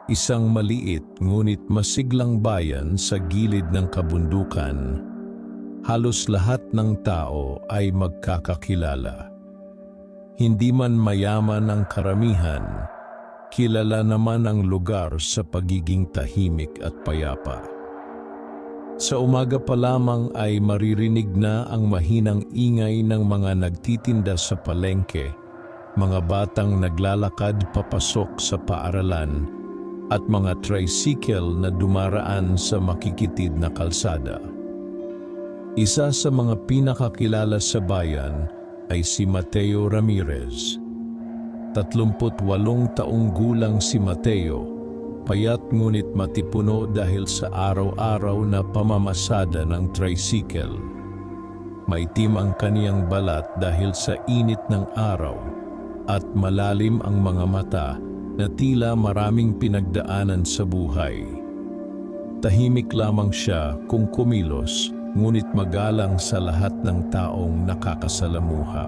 Isang maliit ngunit masiglang bayan sa gilid ng kabundukan. Halos lahat ng tao ay magkakakilala. Hindi man mayaman ang karamihan, kilala naman ang lugar sa pagiging tahimik at payapa. Sa umaga pa lamang ay maririnig na ang mahinang ingay ng mga nagtitinda sa palengke, mga batang naglalakad papasok sa paaralan, at mga tricycle na dumaraan sa makikitid na kalsada. Isa sa mga pinakakilala sa bayan ay si Mateo Ramirez. 38 taong gulang si Mateo, payat ngunit matipuno dahil sa araw-araw na pamamasada ng tricycle. Maitim ang kaniyang balat dahil sa init ng araw at malalim ang mga mata na tila maraming pinagdaanan sa buhay. Tahimik lamang siya kung kumilos, ngunit magalang sa lahat ng taong nakakasalamuha.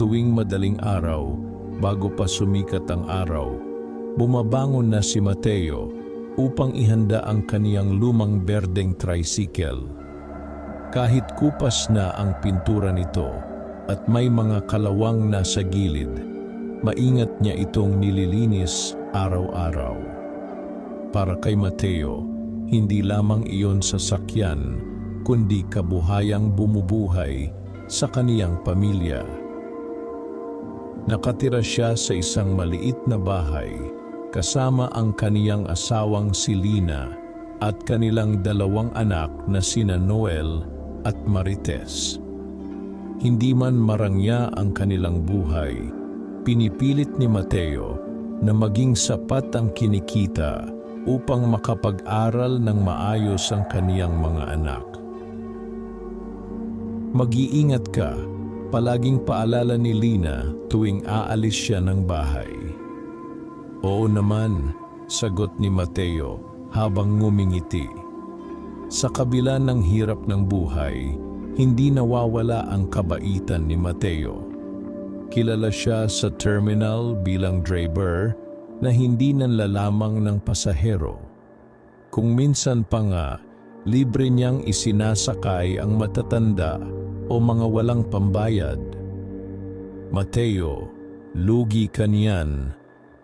Tuwing madaling araw, bago pa sumikat ang araw, bumabangon na si Mateo upang ihanda ang kaniyang lumang berdeng tricycle. Kahit kupas na ang pintura nito at may mga kalawang nasa gilid, maingat niya itong nililinis araw-araw. Para kay Mateo, hindi lamang iyon sasakyan, kundi kabuhayang bumubuhay sa kaniyang pamilya. Nakatira siya sa isang maliit na bahay, kasama ang kaniyang asawang si Lina at kanilang 2 anak na sina Noel at Marites. Hindi man marangya ang kanilang buhay, pinipilit ni Mateo na maging sapat ang kinikita upang makapag-aral ng maayos ang kaniyang mga anak. Mag-iingat ka, palaging paalala ni Lina tuwing aalis siya ng bahay. Oo naman, sagot ni Mateo habang ngumingiti. Sa kabila ng hirap ng buhay, hindi nawawala ang kabaitan ni Mateo. Kilala siya sa terminal bilang driver na hindi nanlalamang ng pasahero. Kung minsan pa nga, libre niyang isinasakay ang matatanda o mga walang pambayad. Mateo, lugi ka niyan,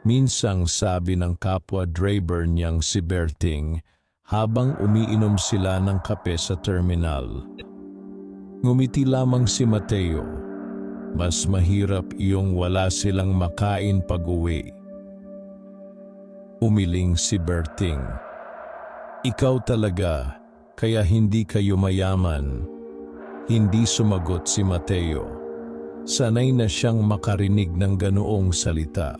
minsang sabi ng kapwa driver niyang si Berting habang umiinom sila ng kape sa terminal. Ngumiti lamang si Mateo. Mas mahirap iyong wala silang makain pag-uwi. Umiling si Berting. Ikaw talaga, kaya hindi kayo mayaman. Hindi sumagot si Mateo. Sanay na siyang makarinig ng ganoong salita.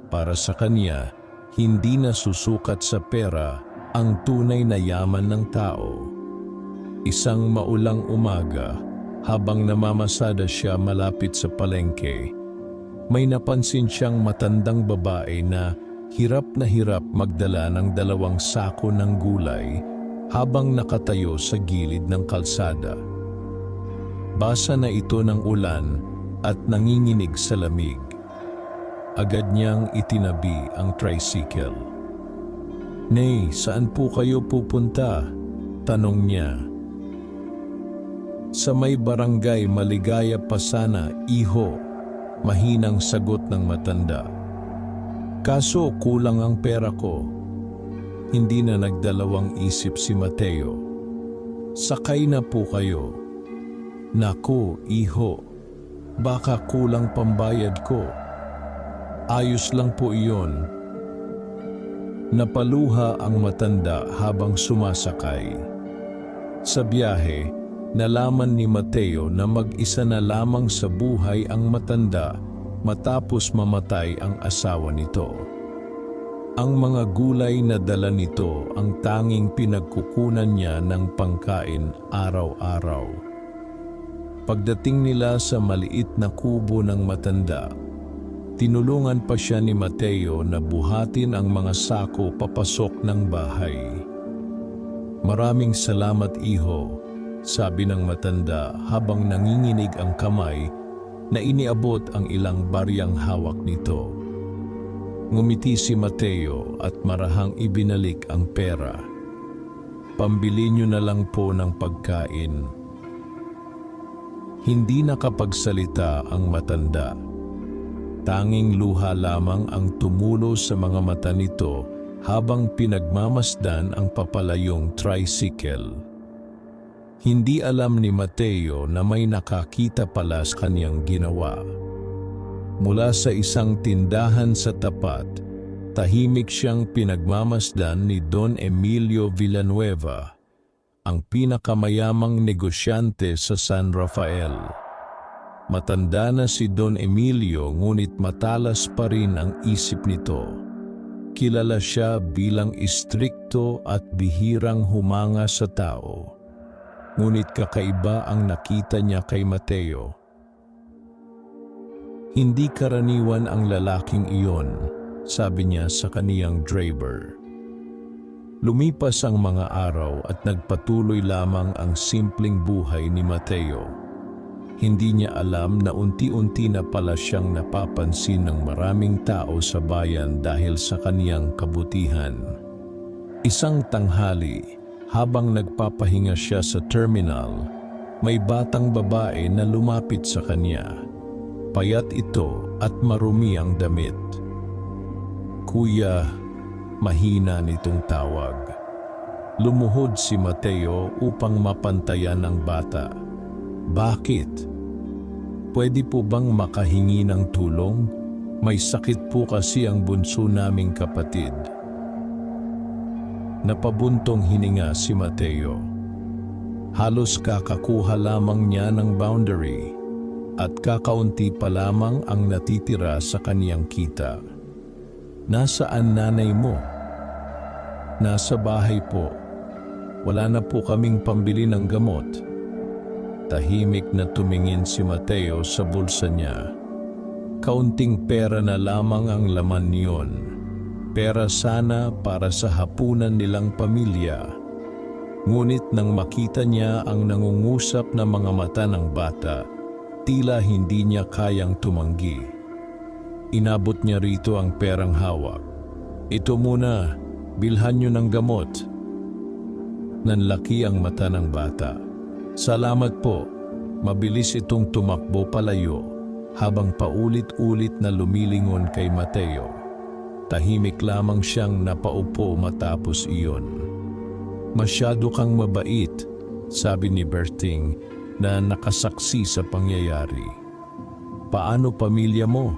Para sa kanya, hindi na susukat sa pera ang tunay na yaman ng tao. Isang maulang umaga, habang namamasada siya malapit sa palengke, may napansin siyang matandang babae na hirap magdala ng 2 sako ng gulay habang nakatayo sa gilid ng kalsada. Basa na ito ng ulan at nanginginig sa lamig. Agad niyang itinabi ang tricycle. "Nay, saan po kayo pupunta?" tanong niya. "Sa may barangay Maligaya pa sana, iho," mahinang sagot ng matanda. "Kaso kulang ang pera ko." Hindi na nagdalawang isip si Mateo. "Sakay na po kayo." "Naku, iho, baka kulang pambayad ko." "Ayos lang po iyon." Napaluha ang matanda habang sumasakay. Sa biyahe, nalaman ni Mateo na mag-isa na lamang sa buhay ang matanda matapos mamatay ang asawa nito. Ang mga gulay na dala nito ang tanging pinagkukunan niya ng pangkain araw-araw. Pagdating nila sa maliit na kubo ng matanda, tinulungan pa siya ni Mateo na buhatin ang mga sako papasok ng bahay. "Maraming salamat, iho," sabi ng matanda habang nanginginig ang kamay na iniabot ang ilang baryang hawak nito. Ngumiti si Mateo at marahang ibinalik ang pera. Pambili niyo na lang po ng pagkain. Hindi nakapagsalita ang matanda. Tanging luha lamang ang tumulo sa mga mata nito habang pinagmamasdan ang papalayong tricycle. Hindi alam ni Mateo na may nakakita pala sa kanyang ginawa. Mula sa isang tindahan sa tapat, tahimik siyang pinagmamasdan ni Don Emilio Villanueva, ang pinakamayamang negosyante sa San Rafael. Matanda na si Don Emilio ngunit matalas pa rin ang isip nito. Kilala siya bilang istrikto at bihirang humanga sa tao. Ngunit kakaiba ang nakita niya kay Mateo. Hindi karaniwan ang lalaking iyon, sabi niya sa kaniyang driver. Lumipas ang mga araw at nagpatuloy lamang ang simpleng buhay ni Mateo. Hindi niya alam na unti-unti na pala siyang napapansin ng maraming tao sa bayan dahil sa kaniyang kabutihan. Isang tanghali, habang nagpapahinga siya sa terminal, may batang babae na lumapit sa kanya. Payat ito at marumi ang damit. "Kuya," mahina nitong tawag. Lumuhod si Mateo upang mapantayan ang bata. "Bakit? Pwede po bang makahingi ng tulong? May sakit po kasi ang bunso naming kapatid." Napabuntong hininga si Mateo. Halos kakakuha lamang niya ng boundary at kakaunti pa lamang ang natitira sa kaniyang kita. "Nasaan nanay mo?" "Nasa bahay po. Wala na po kaming pambili ng gamot." Tahimik na tumingin si Mateo sa bulsa niya. Kaunting pera na lamang ang laman niyon. Pera sana para sa hapunan nilang pamilya. Ngunit nang makita niya ang nangungusap na mga mata ng bata, tila hindi niya kayang tumanggi. Inabot niya rito ang perang hawak. "Ito muna, bilhan niyo ng gamot." Nanlaki ang mata ng bata. "Salamat po." Mabilis itong tumakbo palayo habang paulit-ulit na lumilingon kay Mateo. Tahimik lamang siyang napaupo matapos iyon. "Masyado kang mabait," sabi ni Berting na nakasaksi sa pangyayari. "Paano pamilya mo?"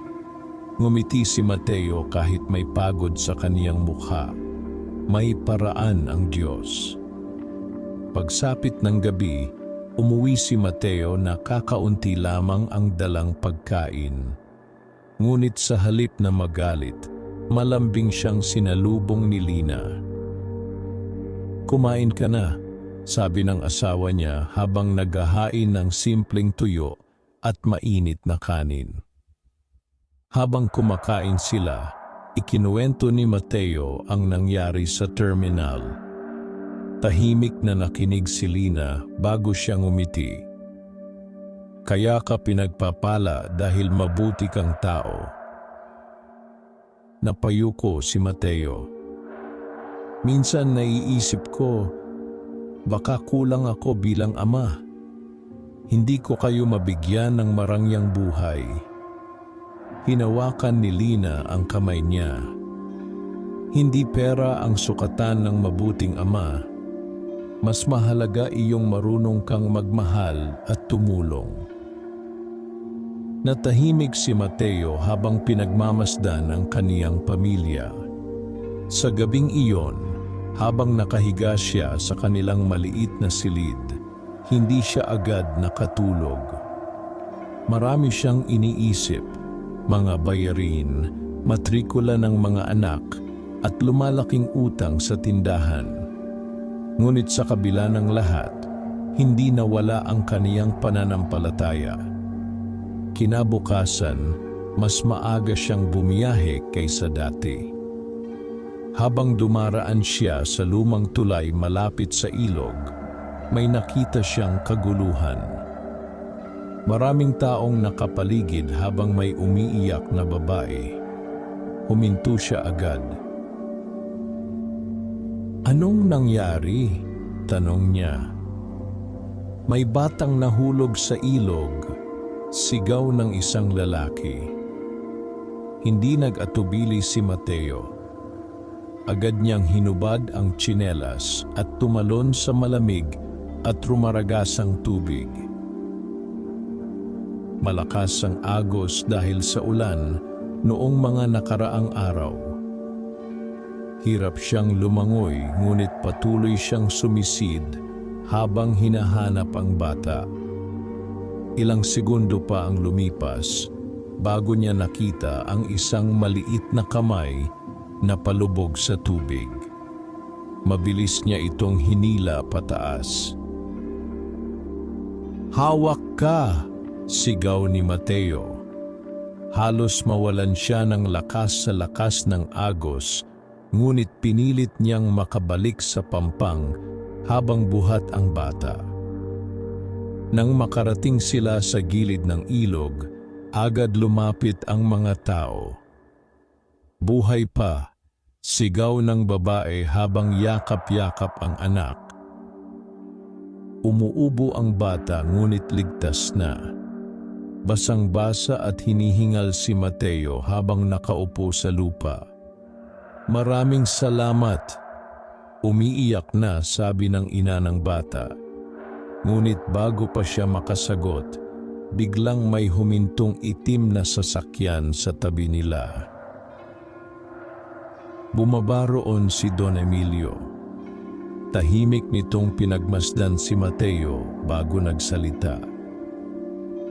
Ngumiti si Mateo kahit may pagod sa kaniyang mukha. May paraan ang Diyos. Pagsapit ng gabi, umuwi si Mateo na kakaunti lamang ang dalang pagkain. Ngunit sa halip na magalit, malambing siyang sinalubong ni Lina. "Kumain ka na," sabi ng asawa niya habang naghahain ng simpleng tuyo at mainit na kanin. Habang kumakain sila, ikinuwento ni Mateo ang nangyari sa terminal. Tahimik na nakinig si Lina bago siya ngumiti. "Kaya ka pinagpapala dahil mabuti kang tao." Napayuko si Mateo. "Minsan naiisip ko, baka kulang ako bilang ama. Hindi ko kayo mabigyan ng marangyang buhay." Hinawakan ni Lina ang kamay niya. "Hindi pera ang sukatan ng mabuting ama. Mas mahalaga iyong marunong kang magmahal at tumulong." Natahimik si Mateo habang pinagmamasdan ang kaniyang pamilya. Sa gabing iyon, habang nakahiga siya sa kanilang maliit na silid, hindi siya agad nakatulog. Marami siyang iniisip, mga bayarin, matrikula ng mga anak, at lumalaking utang sa tindahan. Ngunit sa kabila ng lahat, hindi nawala ang kaniyang pananampalataya. Kinabukasan, mas maaga siyang bumiyahe kaysa dati. Habang dumaraan siya sa lumang tulay malapit sa ilog, may nakita siyang kaguluhan. Maraming taong nakapaligid habang may umiiyak na babae. huminto siya agad. "Anong nangyari?" tanong niya. "May batang nahulog sa ilog," sigaw ng isang lalaki. Hindi nag-atubili si Mateo. Agad niyang hinubad ang tsinelas at tumalon sa malamig at rumaragasang tubig. Malakas ang agos dahil sa ulan noong mga nakaraang araw. Hirap siyang lumangoy ngunit patuloy siyang sumisid habang hinahanap ang bata. Ilang segundo pa ang lumipas bago niya nakita ang isang maliit na kamay na palubog sa tubig. Mabilis niya itong hinila pataas. "Hawak ka!" sigaw ni Mateo. Halos mawalan siya ng lakas sa lakas ng agos, ngunit pinilit niyang makabalik sa pampang habang buhat ang bata. Nang makarating sila sa gilid ng ilog, agad lumapit ang mga tao. "Buhay pa!" sigaw ng babae habang yakap-yakap ang anak. Umuubo ang bata ngunit ligtas na. Basang-basa at hinihingal si Mateo habang nakaupo sa lupa. "Maraming salamat!" Umiiyak na sabi ng ina ng bata. Ngunit bago pa siya makasagot, biglang may humintong itim na sasakyan sa tabi nila. Bumaba roon si Don Emilio. Tahimik nitong pinagmasdan si Mateo bago nagsalita.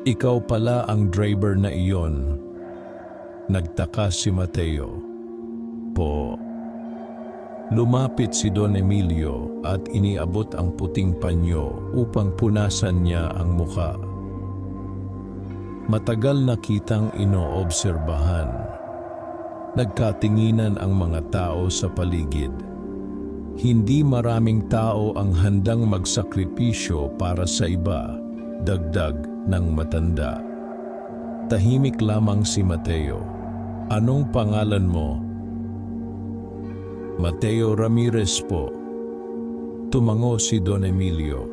"Ikaw pala ang driver na iyon." Nagtaka si Mateo. "Po." Lumapit si Don Emilio at iniabot ang puting panyo upang punasan niya ang muka. Matagal na kitang inoobserbahan. Nagkatinginan ang mga tao sa paligid. Hindi maraming tao ang handang magsakripisyo para sa iba, dagdag ng matanda. Tahimik lamang si Mateo. "Anong pangalan mo?" "Mateo Ramirez po." Tumango si Don Emilio.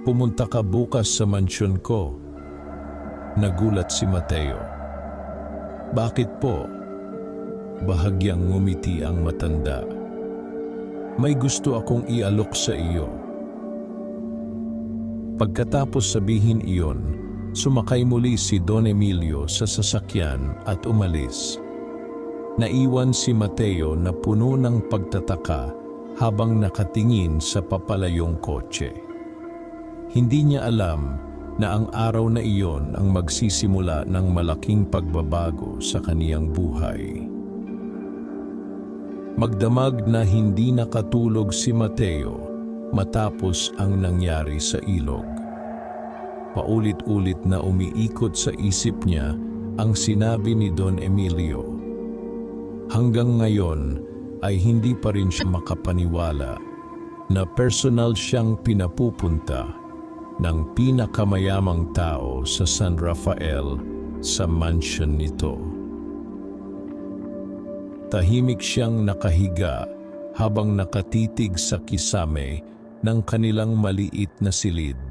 "Pumunta ka bukas sa mansyon ko." Nagulat si Mateo. "Bakit po?" Bahagyang ngumiti ang matanda. "May gusto akong ialok sa iyo." Pagkatapos sabihin iyon, sumakay muli si Don Emilio sa sasakyan at umalis. Naiwan si Mateo na puno ng pagtataka habang nakatingin sa papalayong kotse. Hindi niya alam na ang araw na iyon ang magsisimula ng malaking pagbabago sa kaniyang buhay. Magdamag na hindi nakatulog si Mateo matapos ang nangyari sa ilog. Paulit-ulit na umiikot sa isip niya ang sinabi ni Don Emilio. Hanggang ngayon ay hindi pa rin siya makapaniwala na personal siyang pinapupunta ng pinakamayamang tao sa San Rafael sa mansion nito. Tahimik siyang nakahiga habang nakatitig sa kisame ng kanilang maliit na silid.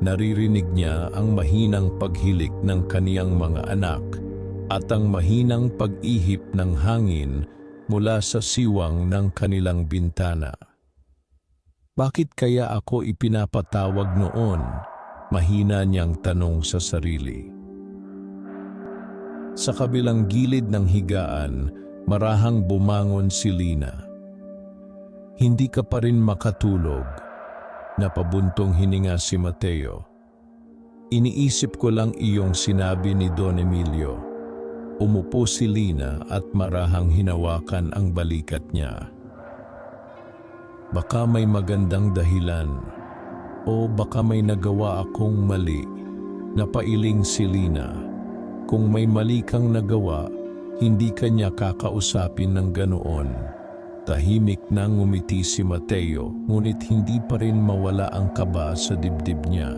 Naririnig niya ang mahinang paghilik ng kaniyang mga anak at ang mahinang pag-ihip ng hangin mula sa siwang ng kanilang bintana. Bakit kaya ako ipinapatawag noon? Mahina niyang tanong sa sarili. Sa kabilang gilid ng higaan, marahang bumangon si Lina. Hindi ka pa rin makatulog. Napabuntong hininga si Mateo. Iniisip ko lang iyong sinabi ni Don Emilio. Umupo si Lina at marahang hinawakan ang balikat niya. Baka may magandang dahilan o baka may nagawa akong mali. Napailing si Lina. Kung may mali kang nagawa, hindi ka niya kakausapin ng ganoon. Tahimik na ngumiti si Mateo, ngunit hindi pa rin mawala ang kaba sa dibdib niya.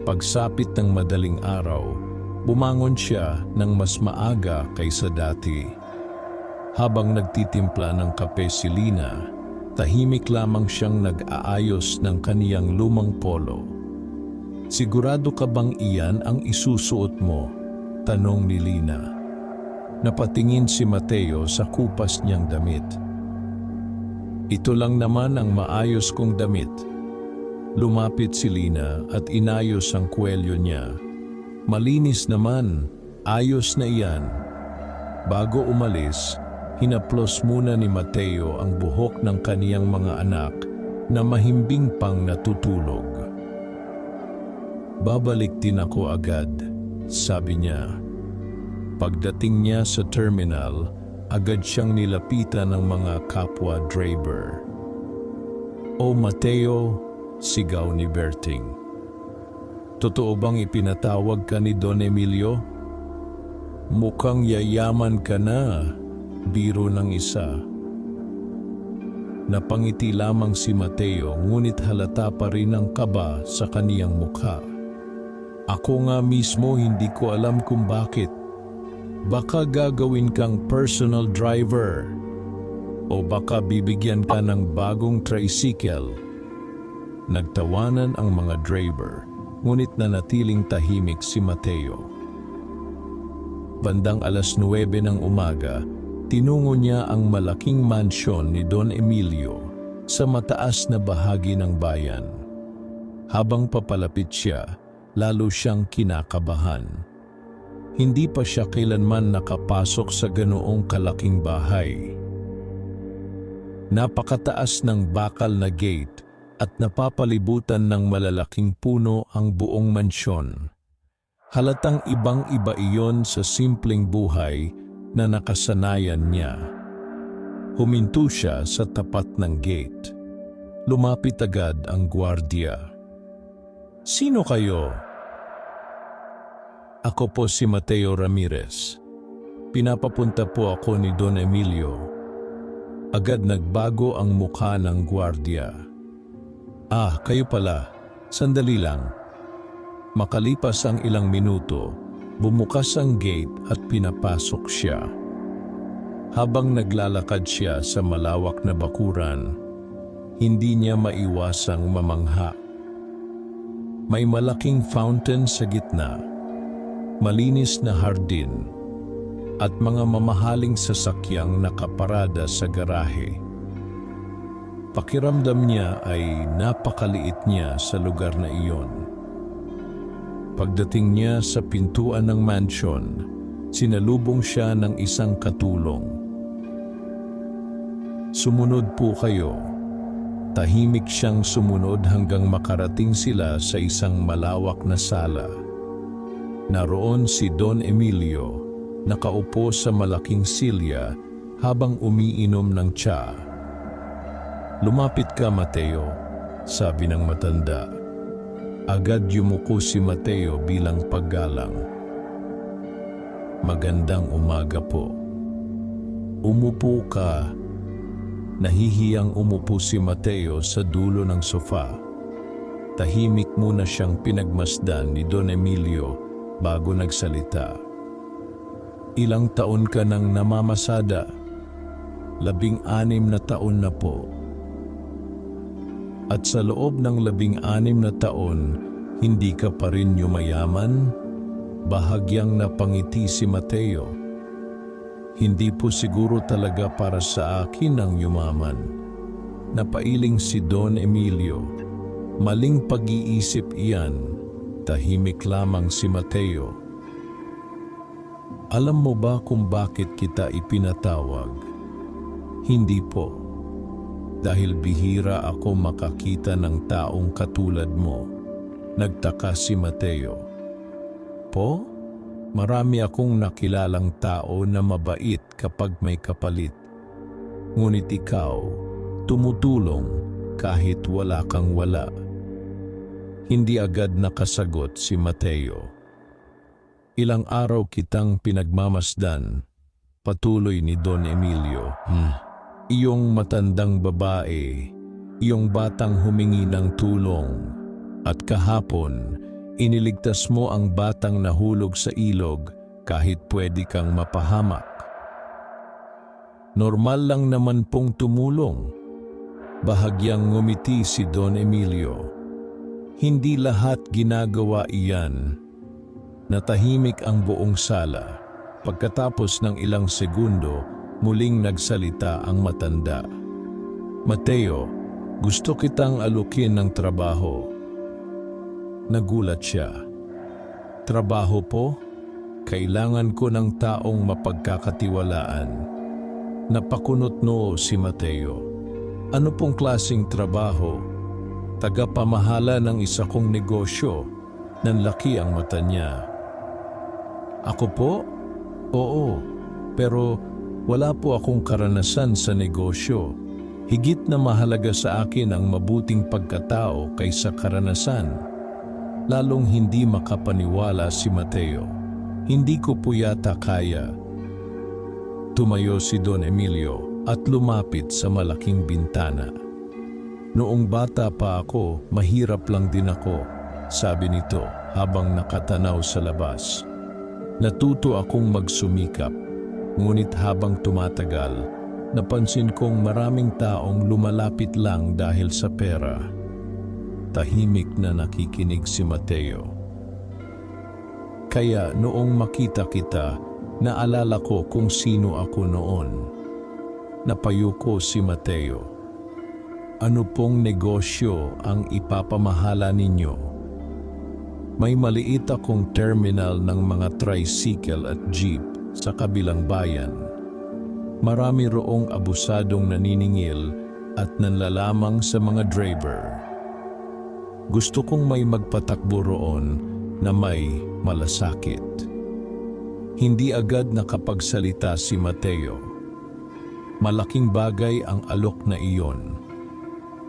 Pagsapit ng madaling araw, Bumangon siya ng mas maaga kaysa dati. Habang nagtitimpla ng kape si Lina, tahimik lamang siyang nag-aayos ng kaniyang lumang polo. "Sigurado ka bang iyan ang isusuot mo?" tanong ni Lina. Napatingin si Mateo sa kupas niyang damit. "Ito lang naman ang maayos kong damit." Lumapit si Lina at inayos ang kwelyo niya. "Malinis naman, ayos na iyan." Bago umalis, hinaplos muna ni Mateo ang buhok ng kaniyang mga anak na mahimbing pang natutulog. "Babalik din ako agad," sabi niya. Pagdating niya sa terminal, agad siyang nilapitan ng mga kapwa driver. "O Mateo," sigaw ni Berting. "Totoo bang ipinatawag ka ni Don Emilio? Mukhang yayaman ka na," biro ng isa. Napangiti lamang si Mateo, ngunit halata pa rin ang kaba sa kaniyang mukha. "Ako nga mismo hindi ko alam kung bakit. Baka gagawin kang personal driver o baka bibigyan ka ng bagong tricycle." Nagtawanan ang mga driver, ngunit nanatiling tahimik si Mateo. Bandang 9:00 ng umaga, tinungo niya ang malaking mansyon ni Don Emilio sa mataas na bahagi ng bayan. Habang papalapit siya, lalo siyang kinakabahan. Hindi pa siya kailanman nakapasok sa ganoong kalaking bahay. Napakataas ng bakal na gate at napapalibutan ng malalaking puno ang buong mansyon. Halatang ibang-iba iyon sa simpleng buhay na nakasanayan niya. Huminto siya sa tapat ng gate. Lumapit agad ang gwardiya. "Sino kayo?" "Ako po si Mateo Ramirez. Pinapapunta po ako ni Don Emilio." Agad nagbago ang mukha ng gwardiya. "Ah, kayo pala. Sandali lang." Makalipas ang ilang minuto, bumukas ang gate at pinapasok siya. Habang naglalakad siya sa malawak na bakuran, hindi niya maiwasang mamangha. May malaking fountain sa gitna, malinis na hardin, at mga mamahaling sasakyang nakaparada sa garahe. Pakiramdam niya ay napakaliit niya sa lugar na iyon. Pagdating niya sa pintuan ng mansion, sinalubong siya ng isang katulong. "Sumunod po kayo." Tahimik siyang sumunod hanggang makarating sila sa isang malawak na sala. Naroon si Don Emilio, nakaupo sa malaking silya habang umiinom ng tsa. "Lumapit ka, Mateo," sabi ng matanda. Agad yumuko si Mateo bilang paggalang. "Magandang umaga po." "Umupo ka." Nahihiyang umupo si Mateo sa dulo ng sofa. Tahimik muna siyang pinagmasdan ni Don Emilio bago nagsalita. "Ilang taon ka nang namamasada?" 16 na taon na po." "At sa loob ng 16 na taon, hindi ka pa rin yumayaman?" Bahagyang napangiti si Mateo. "Hindi po siguro talaga para sa akin ang yumaman." Napailing si Don Emilio. "Maling pag-iisip iyan." Tahimik lamang si Mateo. "Alam mo ba kung bakit kita ipinatawag?" "Hindi po. Dahil bihira ako makakita ng taong katulad mo." Nagtaka si Mateo. "Po? Marami akong nakilalang tao na mabait kapag may kapalit. Ngunit ikaw, tumutulong kahit wala kang wala." Hindi agad nakasagot si Mateo. "Ilang araw kitang pinagmamasdan," patuloy ni Don Emilio. "Iyong matandang babae, iyong batang humingi ng tulong, at kahapon, Iniligtas mo ang batang nahulog sa ilog kahit pwede kang mapahamak. Normal lang naman pong tumulong. Bahagyang ngumiti si Don Emilio. Hindi lahat ginagawa iyan. Natahimik ang buong sala. Pagkatapos ng ilang segundo, muling nagsalita ang matanda. Mateo, gusto kitang alukin ng trabaho. Nagulat siya. Trabaho po? Kailangan ko ng taong mapagkakatiwalaan. Napakunot noo si Mateo. Ano pong klaseng trabaho? Tagapamahala ng isa kong negosyo. Nanlaki ang mata niya. Ako po? Oo, pero wala po akong karanasan sa negosyo. Higit na mahalaga sa akin ang mabuting pagkatao kaysa karanasan. Lalong hindi makapaniwala si Mateo. Hindi ko po yata kaya. Tumayo si Don Emilio at lumapit sa malaking bintana. Noong bata pa ako, mahirap lang din ako, sabi nito habang nakatanaw sa labas. Natuto akong magsumikap, ngunit habang tumatagal, napansin kong maraming taong lumalapit lang dahil sa pera. Tahimik na nakikinig si Mateo. Kaya noong makita kita, naalala ko kung sino ako noon. Napayuko si Mateo. Ano pong negosyo ang ipapamahala ninyo? May maliit akong terminal ng mga tricycle at jeep sa kabilang bayan. Marami roong abusadong naniningil at nanlalamang sa mga driver. Gusto kong may magpatakbo roon na may malasakit. Hindi agad nakapagsalita si Mateo. Malaking bagay ang alok na iyon.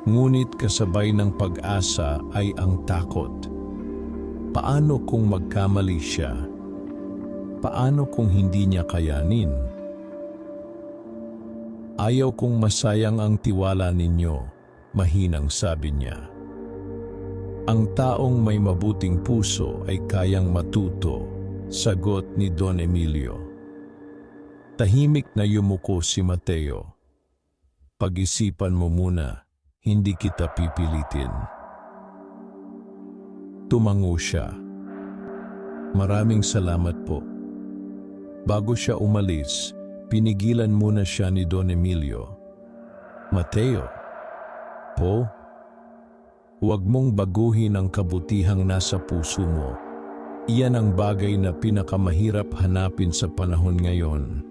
Ngunit kasabay ng pag-asa ay ang takot. Paano kung magkamali siya? Paano kung hindi niya kayanin? Ayaw kong masayang ang tiwala ninyo, mahinang sabi niya. Ang taong may mabuting puso ay kayang matuto. Sagot ni Don Emilio. Tahimik na yumuko si Mateo. Pag-isipan mo muna, hindi kita pipilitin. Tumango siya. Maraming salamat po. Bago siya umalis, pinigilan muna siya ni Don Emilio. Mateo, po, huwag mong baguhin ang kabutihang nasa puso mo. Iyan ang bagay na pinakamahirap hanapin sa panahon ngayon.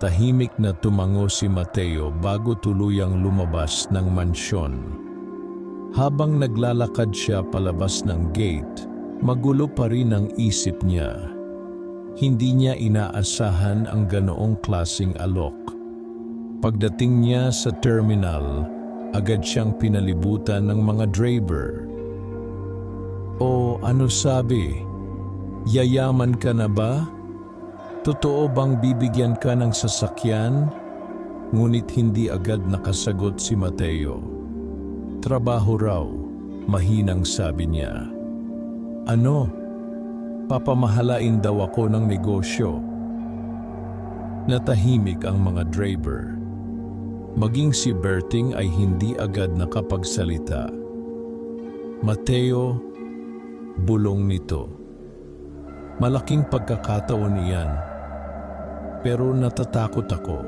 Tahimik na tumango si Mateo bago tuluyang lumabas ng mansyon. Habang naglalakad siya palabas ng gate, magulo pa rin ang isip niya. Hindi niya inaasahan ang ganoong klaseng alok. Pagdating niya sa terminal, agad siyang pinalibutan ng mga driver. O ano sabi? Yayaman ka na ba? Totoo bang bibigyan ka ng sasakyan? Ngunit hindi agad nakasagot si Mateo. Trabaho raw, mahinang sabi niya. Ano? Papamahalain daw ako ng negosyo. Natahimik ang mga driver. Maging si Berting ay hindi agad nakapagsalita. Mateo, bulong nito. Malaking pagkakataon iyan. Pero natatakot ako.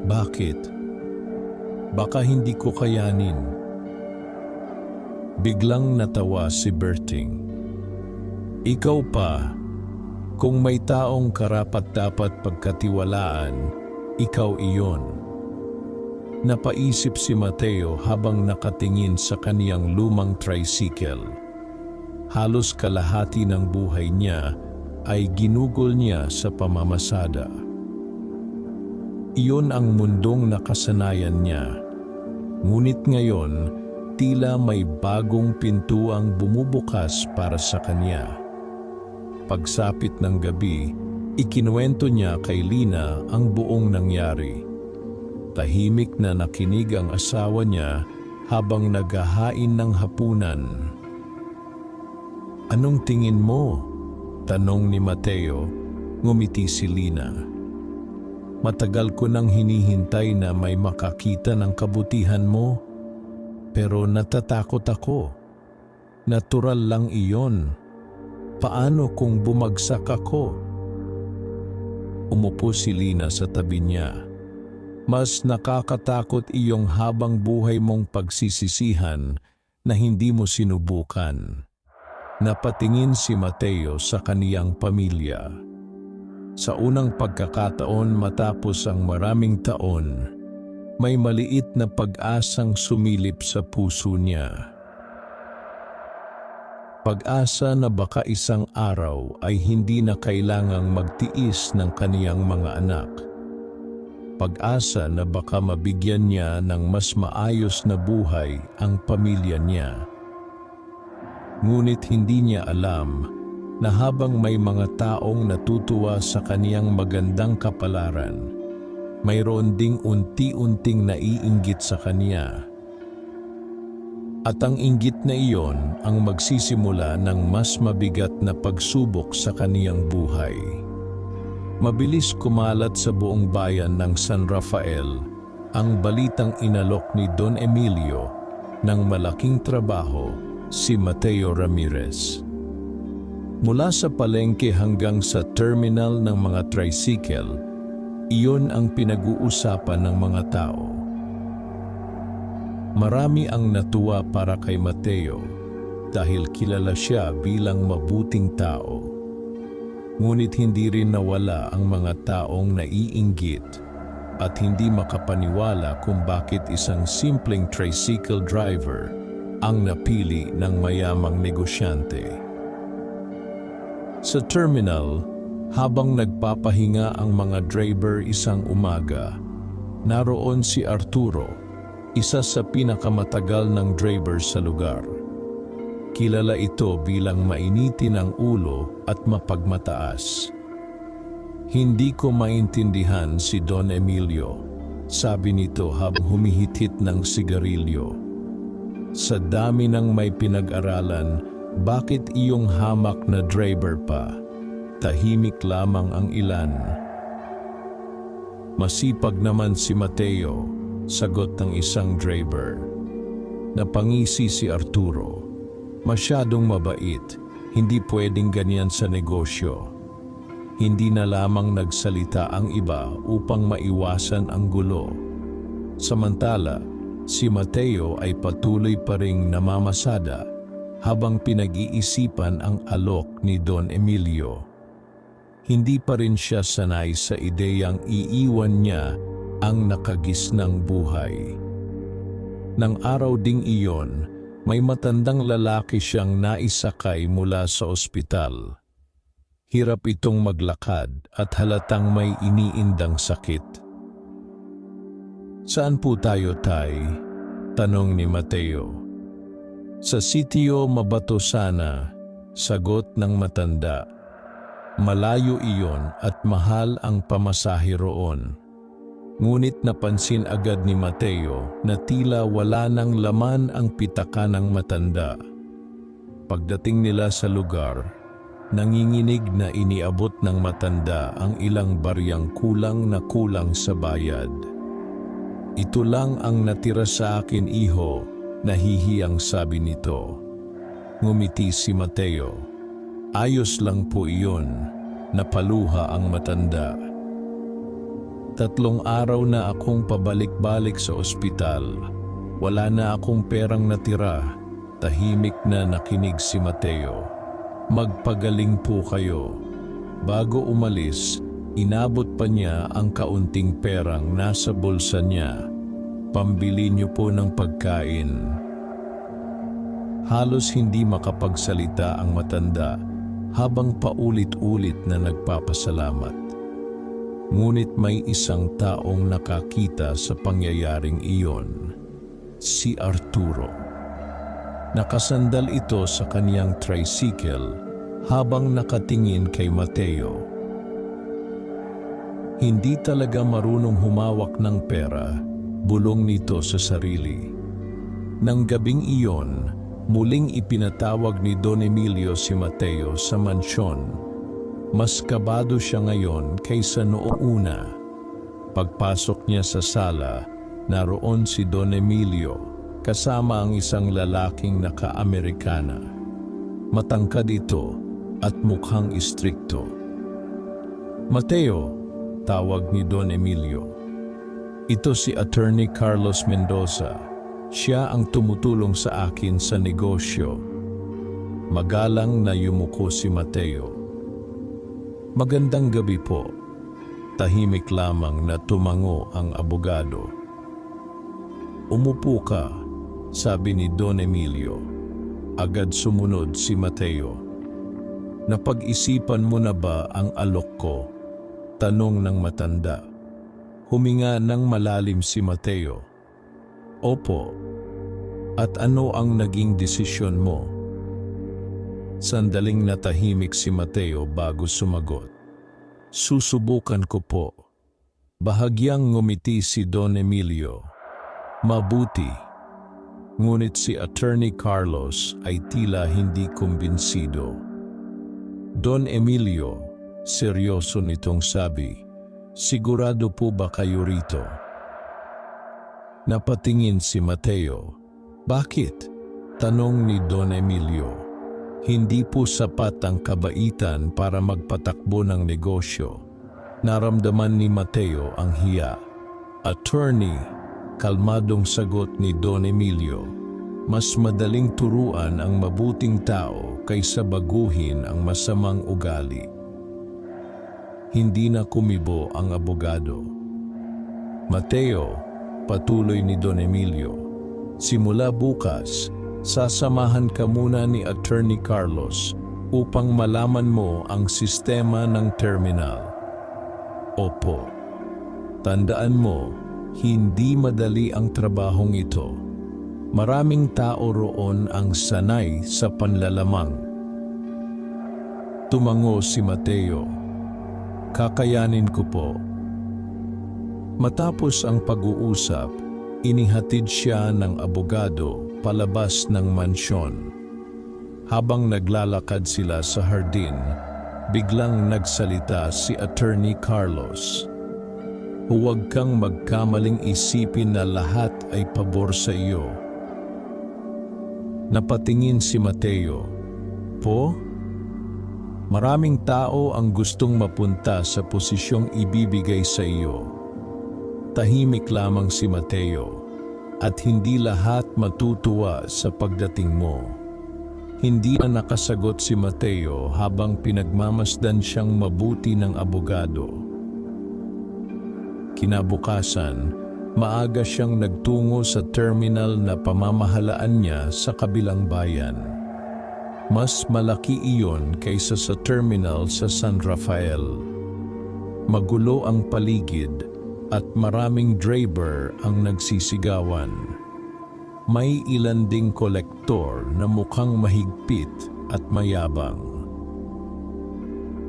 Bakit? Baka hindi ko kayanin. Biglang natawa si Berting. Ikaw pa, kung may taong karapat-dapat pagkatiwalaan, ikaw iyon. Napaisip si Mateo habang nakatingin sa kaniyang lumang tricycle. Halos kalahati ng buhay niya ay ginugol niya sa pamamasada. Iyon ang mundong nakasanayan niya. Ngunit ngayon, tila may bagong pintuang bumubukas para sa kanya. Pagsapit ng gabi, ikinuwento niya kay Lina ang buong nangyari. Tahimik na nakinig ang asawa niya habang naghahain ng hapunan. Anong tingin mo? Tanong ni Mateo. Ngumiti si Lina. Matagal ko nang hinihintay na may makakita ng kabutihan mo, pero natatakot ako. Natural lang iyon. Paano kung bumagsak ako? Umupo si Lina sa tabi niya. Mas nakakatakot iyong habang buhay mong pagsisisihan na hindi mo sinubukan. Napatingin si Mateo sa kaniyang pamilya. Sa unang pagkakataon matapos ang maraming taon, may maliit na pag-asang sumilip sa puso niya. Pag-asa na baka isang araw ay hindi na kailangang magtiis ng kaniyang mga anak. Pag-asa na baka mabigyan niya ng mas maayos na buhay ang pamilya niya. Ngunit hindi niya alam na habang may mga taong natutuwa sa kaniyang magandang kapalaran, mayroon ding unti-unting naiinggit sa kaniya. At ang inggit na iyon ang magsisimula ng mas mabigat na pagsubok sa kaniyang buhay. Mabilis kumalat sa buong bayan ng San Rafael ang balitang inalok ni Don Emilio ng malaking trabaho si Mateo Ramirez. Mula sa palengke hanggang sa terminal ng mga tricycle, iyon ang pinag-uusapan ng mga tao. Marami ang natuwa para kay Mateo dahil kilala siya bilang mabuting tao. Ngunit hindi rin nawala ang mga taong naiinggit at hindi makapaniwala kung bakit isang simpleng tricycle driver ang napili ng mayamang negosyante. Sa terminal, habang nagpapahinga ang mga driver isang umaga, naroon si Arturo, isa sa pinakamatagal ng driver sa lugar. Kilala ito bilang mainitin ang ulo at mapagmataas. Hindi ko maintindihan si Don Emilio, sabi nito habang humihit-hit ng sigarilyo. Sa dami ng may pinag-aralan, bakit iyong hamak na driver pa? Tahimik lamang ang ilan. Masipag naman si Mateo, sagot ng isang driver. Napangisi si Arturo. Masyadong mabait, hindi pwedeng ganyan sa negosyo. Hindi na lamang nagsalita ang iba upang maiwasan ang gulo. Samantala, si Mateo ay patuloy pa ring namamasada habang pinag-iisipan ang alok ni Don Emilio. Hindi pa rin siya sanay sa ideyang iiwan niya ang nakagisnang buhay. Nang araw ding iyon, may matandang lalaki siyang naisakay mula sa ospital. Hirap itong maglakad at halatang may iniindang sakit. Saan po tayo, Tay? Tanong ni Mateo. Sa sitio Mabatosana, sagot ng matanda. Malayo iyon at mahal ang pamasahe roon. Ngunit napansin agad ni Mateo na tila wala nang laman ang pitaka ng matanda. Pagdating nila sa lugar, nanginginig na iniabot ng matanda ang ilang baryang kulang na kulang sa bayad. Ito lang ang natira sa akin, iho, nahihiyang sabi nito. Ngumiti si Mateo. Ayos lang po iyon, napaluha ang matanda. 3 araw na akong pabalik-balik sa ospital. Wala na akong perang natira. Tahimik na nakinig si Mateo. Magpagaling po kayo. Bago umalis, inabot pa niya ang kaunting perang nasa bulsa niya. Pambili niyo po ng pagkain. Halos hindi makapagsalita ang matanda habang paulit-ulit na nagpapasalamat. Ngunit may isang taong nakakita sa pangyayaring iyon, si Arturo. Nakasandal ito sa kaniyang tricycle habang nakatingin kay Mateo. Hindi talaga marunong humawak ng pera, bulong nito sa sarili. Nang gabing iyon, Muling ipinatawag ni Don Emilio si Mateo sa mansyon. Mas kabado siya ngayon kaysa noong una. Pagpasok niya sa sala, naroon si Don Emilio kasama ang isang lalaking naka-Amerikana. Matangkad ito at mukhang istrikto. "Mateo," tawag ni Don Emilio. "Ito si Attorney Carlos Mendoza. Siya ang tumutulong sa akin sa negosyo." Magalang na yumuko si Mateo. "Magandang gabi po." Tahimik lamang na tumango ang abogado. "Umupo ka," sabi ni Don Emilio. Agad sumunod si Mateo. "Napag-isipan mo na ba ang alok ko?" Tanong ng matanda. Huminga ng malalim si Mateo. "Opo. At ano ang naging desisyon mo?" Sandaling natahimik si Mateo bago sumagot. "Susubukan ko po." Bahagyang ngumiti si Don Emilio. "Mabuti." Ngunit si Attorney Carlos ay tila hindi kumbinsido. "Don Emilio," seryoso nitong sabi, "sigurado po ba kayo rito?" Napatingin si Mateo. "Bakit?" tanong ni Don Emilio. Hindi po sapat ang kabaitan para magpatakbo ng negosyo. Naramdaman ni Mateo ang hiya. "Attorney," kalmadong sagot ni Don Emilio, "mas madaling turuan ang mabuting tao kaysa baguhin ang masamang ugali." Hindi na kumibo ang abogado. "Mateo," patuloy ni Don Emilio, "simula bukas, sasamahan ka muna ni Attorney Carlos upang malaman mo ang sistema ng terminal." "Opo." "Tandaan mo, hindi madali ang trabahong ito. Maraming tao roon ang sanay sa panlalamang." Tumango si Mateo. "Kakayanin ko po." Matapos ang pag-uusap, inihatid siya ng abogado palabas ng mansyon. Habang naglalakad sila sa hardin, biglang nagsalita si Attorney Carlos. "Huwag kang magkamaling isipin na lahat ay pabor sa iyo." Napatingin si Mateo. "Po? Maraming tao ang gustong mapunta sa posisyong ibibigay sa iyo." Tahimik lamang si Mateo, "At hindi lahat matutuwa sa pagdating mo." Hindi na nakasagot si Mateo habang pinagmamasdan siyang mabuti ng abogado. Kinabukasan, maaga siyang nagtungo sa terminal na pamamahalaan niya sa kabilang bayan. Mas malaki iyon kaysa sa terminal sa San Rafael. Magulo ang paligid at maraming driver ang nagsisigawan. May ilan ding kolektor na mukhang mahigpit at mayabang.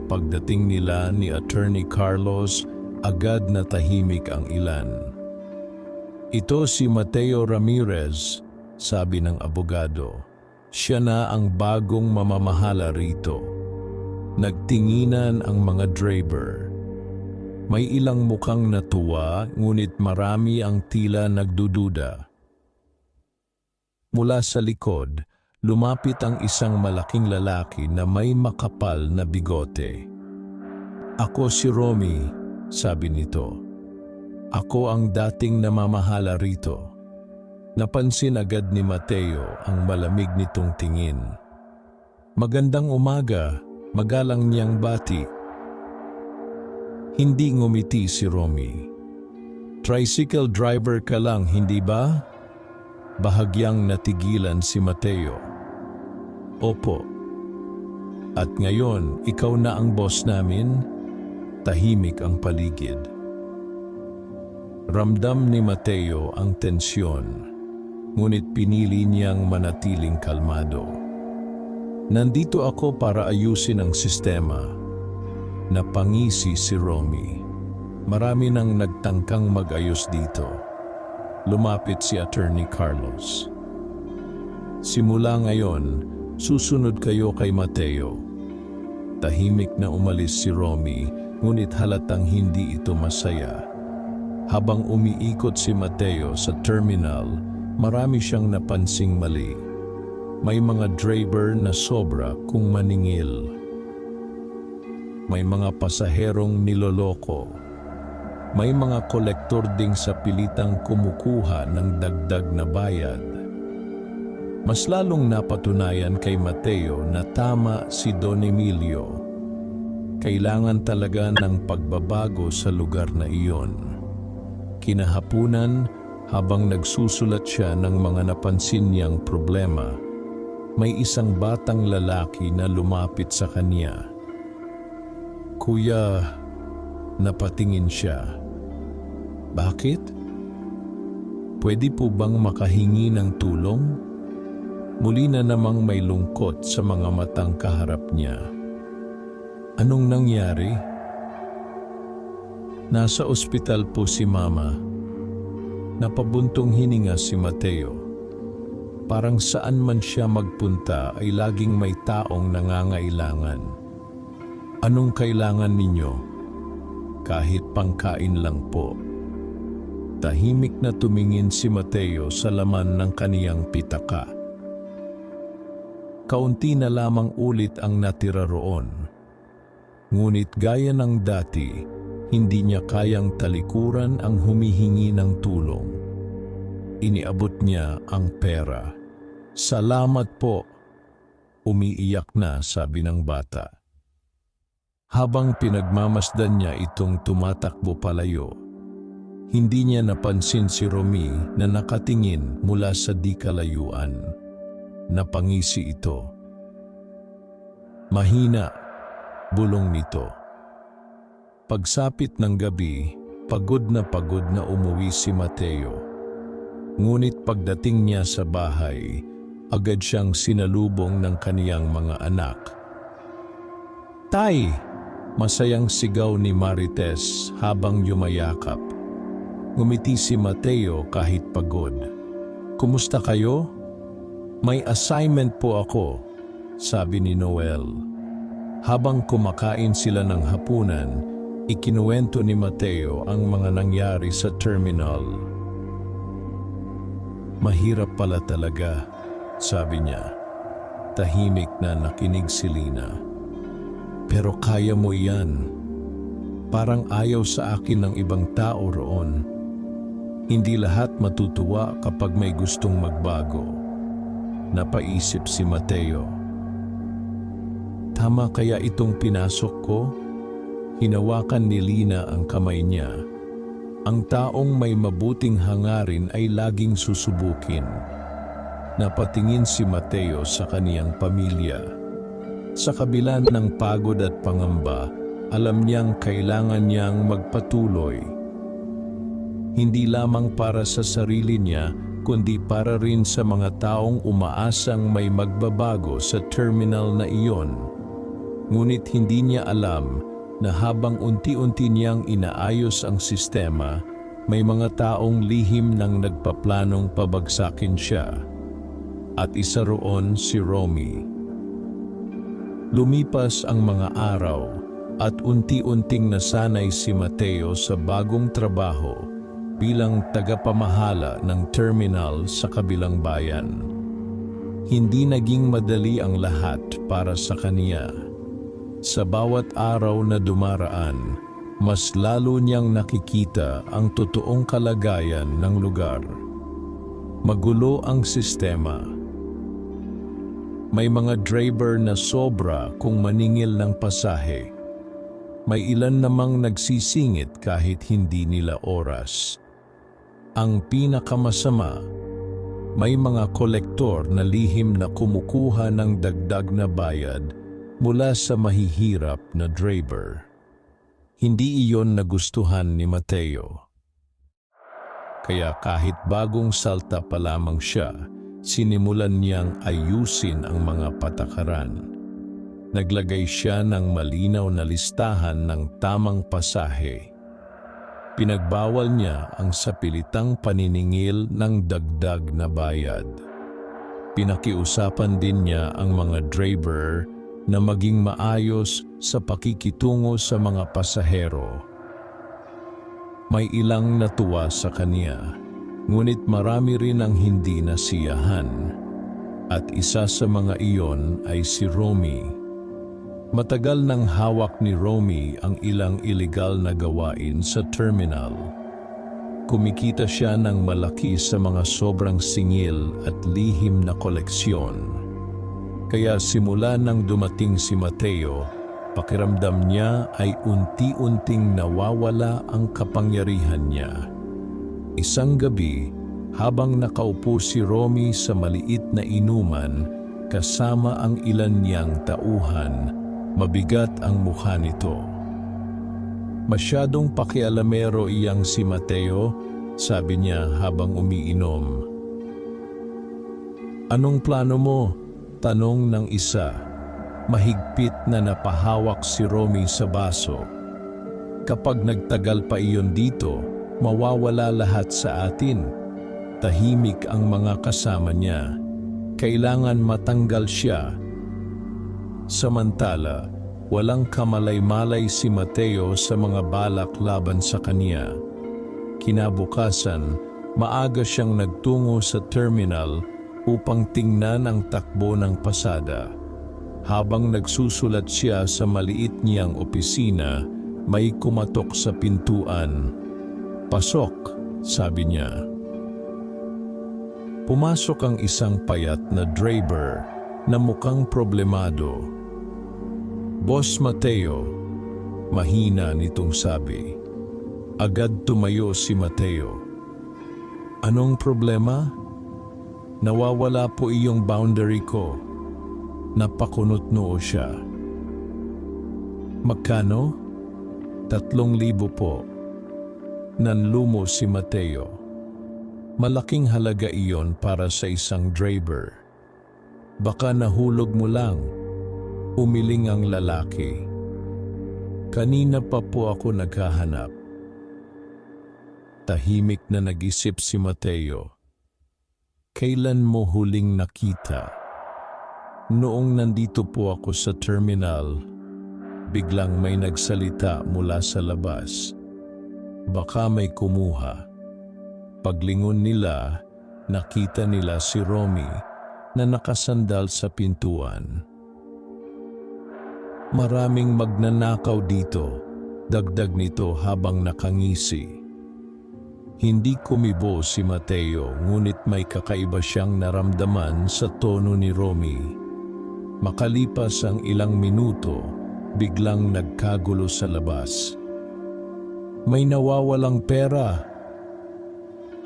Pagdating nila ni Attorney Carlos, agad na tahimik ang ilan. "Ito si Mateo Ramirez," sabi ng abogado. "Siya na ang bagong mamamahala rito." Nagtinginan ang mga driver. May ilang mukhang natuwa, ngunit marami ang tila nagdududa. Mula sa likod, lumapit ang isang malaking lalaki na may makapal na bigote. "Ako si Romy," sabi nito. "Ako ang dating namamahala rito." Napansin agad ni Mateo ang malamig nitong tingin. "Magandang umaga," magalang niyang bati. Hindi ngumiti si Romy. "Tricycle driver ka lang, hindi ba?" Bahagyang natigilan si Mateo. "Opo." "At ngayon, ikaw na ang boss namin?" Tahimik ang paligid. Ramdam ni Mateo ang tensyon, ngunit pinili niyang manatiling kalmado. "Nandito ako para ayusin ang sistema." Napangisi si Romy. "Marami nang nagtangkang mag-ayos dito." Lumapit si Attorney Carlos. Simula ngayon, susunod kayo kay Mateo. Tahimik na umalis si Romy, ngunit halatang hindi ito masaya. Habang umiikot si Mateo sa terminal, marami siyang napansing mali. May mga driver na sobra kung maningil. May mga pasaherong niloloko. May mga kolektor ding sa pilitang kumukuha ng dagdag na bayad. Mas lalong napatunayan kay Mateo na tama si Don Emilio. Kailangan talaga ng pagbabago sa lugar na iyon. Kinahapunan, habang nagsusulat siya ng mga napansin niyang problema, may isang batang lalaki na lumapit sa kanya. "Kuya," napatingin siya. "Bakit? Pwede po bang makahingi ng tulong?" Muli na namang may lungkot sa mga matang kaharap niya. "Anong nangyari?" "Nasa ospital po si Mama." Napabuntong hininga si Mateo. Parang saan man siya magpunta ay laging may taong nangangailangan. "Anong kailangan ninyo?" "Kahit pangkain lang po." Tahimik na tumingin si Mateo sa laman ng kaniyang pitaka. Kaunti na lamang ulit ang natira roon. Ngunit gaya ng dati, hindi niya kayang talikuran ang humihingi ng tulong. Iniabot niya ang pera. "Salamat po." Umiiyak na, sabi ng bata. Habang pinagmamasdan niya itong tumatakbo palayo, hindi niya napansin si Romy na nakatingin mula sa di kalayuan. Napangisi ito. "Mahina," bulong nito. Pagsapit ng gabi, pagod na umuwi si Mateo. Ngunit pagdating niya sa bahay, agad siyang sinalubong ng kaniyang mga anak. "Tay!" Masayang sigaw ni Marites habang yumayakap. Ngumiti si Mateo kahit pagod. "Kumusta kayo?" "May assignment po ako," sabi ni Noel. Habang kumakain sila ng hapunan, ikinuwento ni Mateo ang mga nangyari sa terminal. "Mahirap pala talaga," sabi niya. Tahimik na nakinig si Lina. "Pero kaya mo yan. Parang ayaw sa akin ng ibang tao roon. Hindi lahat matutuwa kapag may gustong magbago." Napaisip si Mateo. Tama kaya itong pinasok ko? Hinawakan ni Lina ang kamay niya. Ang taong may mabuting hangarin ay laging susubukin. Napatingin si Mateo sa kaniyang pamilya. Sa kabila ng pagod at pangamba, alam niyang kailangan niyang magpatuloy. Hindi lamang para sa sarili niya, kundi para rin sa mga taong umaasang may magbabago sa terminal na iyon. Ngunit hindi niya alam na habang unti-unti niyang inaayos ang sistema, may mga taong lihim nang nagpaplanong pabagsakin siya. At isa roon si Romy. Lumipas ang mga araw at unti-unting nasanay si Mateo sa bagong trabaho bilang tagapamahala ng terminal sa kabilang bayan. Hindi naging madali ang lahat para sa kaniya. Sa bawat araw na dumaraan, mas lalo niyang nakikita ang totoong kalagayan ng lugar. Magulo ang sistema. May mga driver na sobra kung maningil ng pasahe. May ilan namang nagsisingit kahit hindi nila oras. Ang pinakamasama, may mga kolektor na lihim na kumukuha ng dagdag na bayad mula sa mahihirap na driver. Hindi iyon nagustuhan ni Mateo. Kaya kahit bagong salta pa lamang siya, sinimulan niyang ayusin ang mga patakaran. Naglagay siya ng malinaw na listahan ng tamang pasahe. Pinagbawal niya ang sapilitang paniningil ng dagdag na bayad. Pinakiusapan din niya ang mga driver na maging maayos sa pakikitungo sa mga pasahero. May ilang natuwa sa kanya, ngunit marami rin ang hindi nasiyahan. At isa sa mga iyon ay si Romy. Matagal nang hawak ni Romy ang ilang iligal na gawain sa terminal. Kumikita siya ng malaki sa mga sobrang singil at lihim na koleksyon. Kaya simula nang dumating si Mateo, pakiramdam niya ay unti-unting nawawala ang kapangyarihan niya. Isang gabi, habang nakaupo si Romy sa maliit na inuman kasama ang ilan niyang tauhan, mabigat ang mukha nito. "Masyadong pakialamero iyang si Mateo," sabi niya habang umiinom. "Anong plano mo?" tanong ng isa. Mahigpit na napahawak si Romy sa baso. "Kapag nagtagal pa iyon dito, mawawala lahat sa atin." Tahimik ang mga kasama niya. Kailangan matanggal siya. Samantala, walang kamalay-malay si Mateo sa mga balak laban sa kanya. Kinabukasan, maaga siyang nagtungo sa terminal upang tingnan ang takbo ng pasada. Habang nagsusulat siya sa maliit niyang opisina, may kumatok sa pintuan. "Pasok," sabi niya. Pumasok ang isang payat na driver na mukhang problemado. "Boss Mateo," mahina nitong sabi. Agad tumayo si Mateo. "Anong problema?" "Nawawala po iyong boundary ko." Napakunot noo siya. "Magkano?" "3,000 po." Nanlumo si Mateo. Malaking halaga iyon para sa isang driver. "Baka nahulog mo lang," umiling ang lalaki. "Kanina pa po ako naghahanap." Tahimik na nag-isip si Mateo. "Kailan mo huling nakita?" "Noong nandito po ako sa terminal." Biglang may nagsalita mula sa labas. "Baka may kumuha." Paglingon nila, nakita nila si Romy na nakasandal sa pintuan. "Maraming magnanakaw dito," dagdag nito habang nakangisi. Hindi kumibo si Mateo, ngunit may kakaiba siyang naramdaman sa tono ni Romy. Makalipas ang ilang minuto, biglang nagkagulo sa labas. "May nawawalang pera.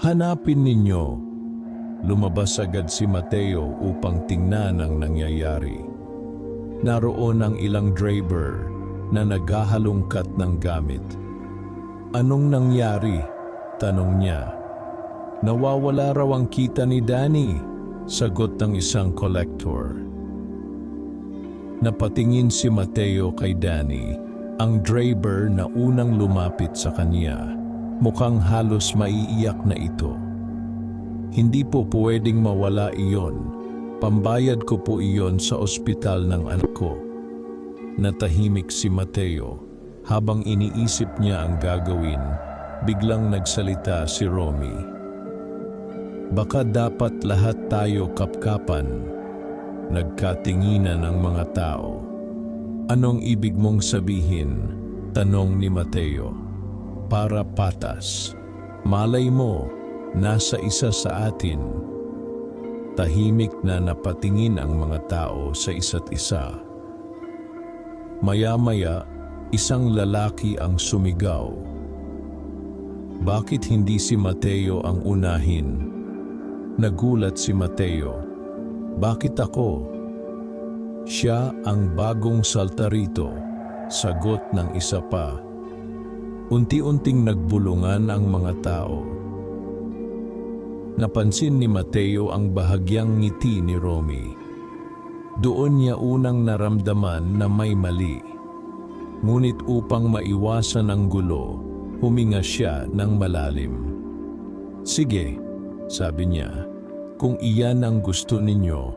Hanapin ninyo." Lumabas agad si Mateo upang tingnan ang nangyayari. Naroon ang ilang driver na naghahalongkat ng gamit. "Anong nangyari?" tanong niya. "Nawawala raw ang kita ni Danny," sagot ng isang collector. Napatingin si Mateo kay Danny, ang driver na unang lumapit sa kanya. Mukhang halos maiiyak na ito. "Hindi po pwedeng mawala iyon. Pambayad ko po iyon sa ospital ng anak ko." Natahimik si Mateo. Habang iniisip niya ang gagawin, biglang nagsalita si Romy. "Baka dapat lahat tayo kapkapan." Nagkatinginan ang mga tao. "Anong ibig mong sabihin?" tanong ni Mateo. "Para patas. Malay mo, nasa isa sa atin." Tahimik na napatingin ang mga tao sa isa't isa. Maya-maya, isang lalaki ang sumigaw. "Bakit hindi si Mateo ang unahin?" Nagulat si Mateo. "Bakit ako?" "Siya ang bagong salta rito," sagot ng isa pa. Unti-unting nagbulungan ang mga tao. Napansin ni Mateo ang bahagyang ngiti ni Romy. Doon niya unang naramdaman na may mali. Ngunit upang maiwasan ang gulo, huminga siya ng malalim. "Sige," sabi niya, kung iyan ang gusto ninyo.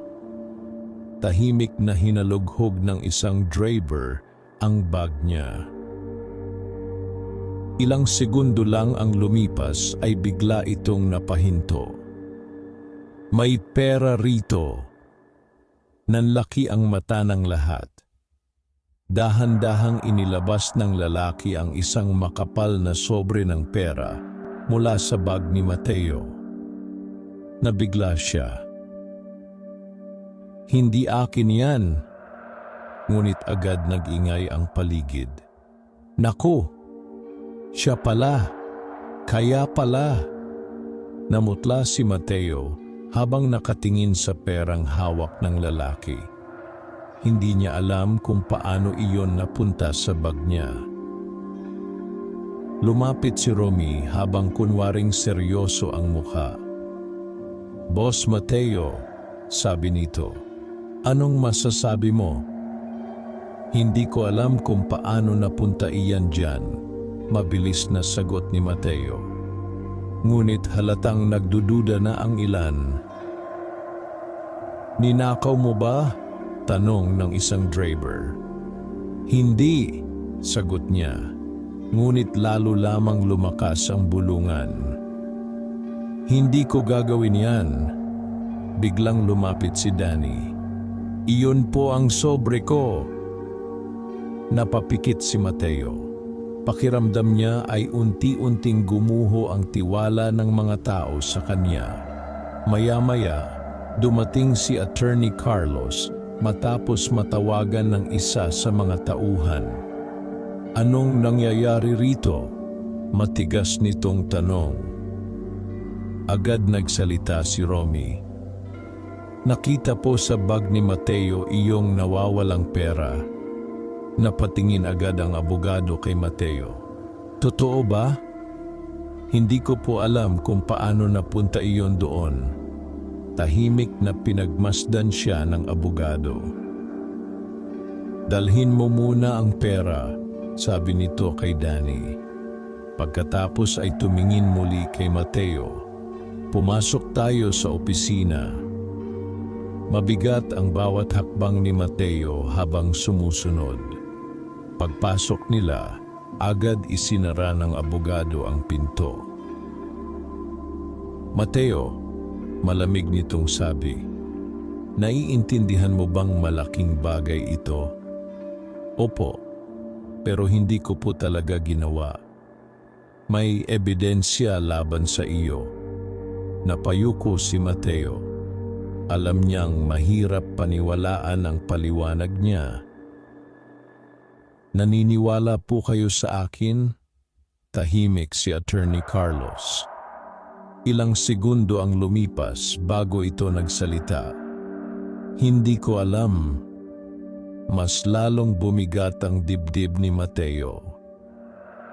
Tahimik na hinalughog ng isang driver ang bag niya. Ilang segundo lang ang lumipas ay bigla itong napahinto. May pera rito. Nanlaki ang mata ng lahat. Dahan-dahang inilabas ng lalaki ang isang makapal na sobre ng pera mula sa bag ni Mateo. Nabigla siya. Hindi akin yan. Ngunit agad nag-ingay ang paligid. Naku! Siya pala! Kaya pala! Namutla si Mateo habang nakatingin sa perang hawak ng lalaki. Hindi niya alam kung paano iyon napunta sa bag niya. Lumapit si Romy habang kunwaring seryoso ang mukha. Boss Mateo, sabi nito. Anong masasabi mo? Hindi ko alam kung paano napunta iyan dyan, mabilis na sagot ni Mateo. Ngunit halatang nagdududa na ang ilan. Ninakaw mo ba? Tanong ng isang driver. Hindi, sagot niya. Ngunit lalo lamang lumakas ang bulungan. Hindi ko gagawin yan. Biglang lumapit si Danny. Iyon po ang sobre ko. Napapikit si Mateo. Pakiramdam niya ay unti-unting gumuho ang tiwala ng mga tao sa kanya. Maya-maya, dumating si Attorney Carlos matapos matawagan ng isa sa mga tauhan. Anong nangyayari rito? Matigas nitong tanong. Agad nagsalita si Romy. Nakita po sa bag ni Mateo iyong nawawalang pera. Napatingin agad ang abogado kay Mateo. Totoo ba? Hindi ko po alam kung paano napunta iyon doon. Tahimik na pinagmasdan siya ng abogado. Dalhin mo muna ang pera, sabi nito kay Danny. Pagkatapos ay tumingin muli kay Mateo. Pumasok tayo sa opisina. Mabigat ang bawat hakbang ni Mateo habang sumusunod. Pagpasok nila, agad isinara ng abogado ang pinto. Mateo, malamig nitong sabi, naiintindihan mo bang malaking bagay ito? Opo, pero hindi ko po talaga ginawa. May ebidensya laban sa iyo. Napayuko si Mateo. Alam niyang mahirap paniwalaan ang paliwanag niya. Naniniwala po kayo sa akin? Tahimik si Attorney Carlos. Ilang segundo ang lumipas bago ito nagsalita. Hindi ko alam. Mas lalong bumigat ang dibdib ni Mateo.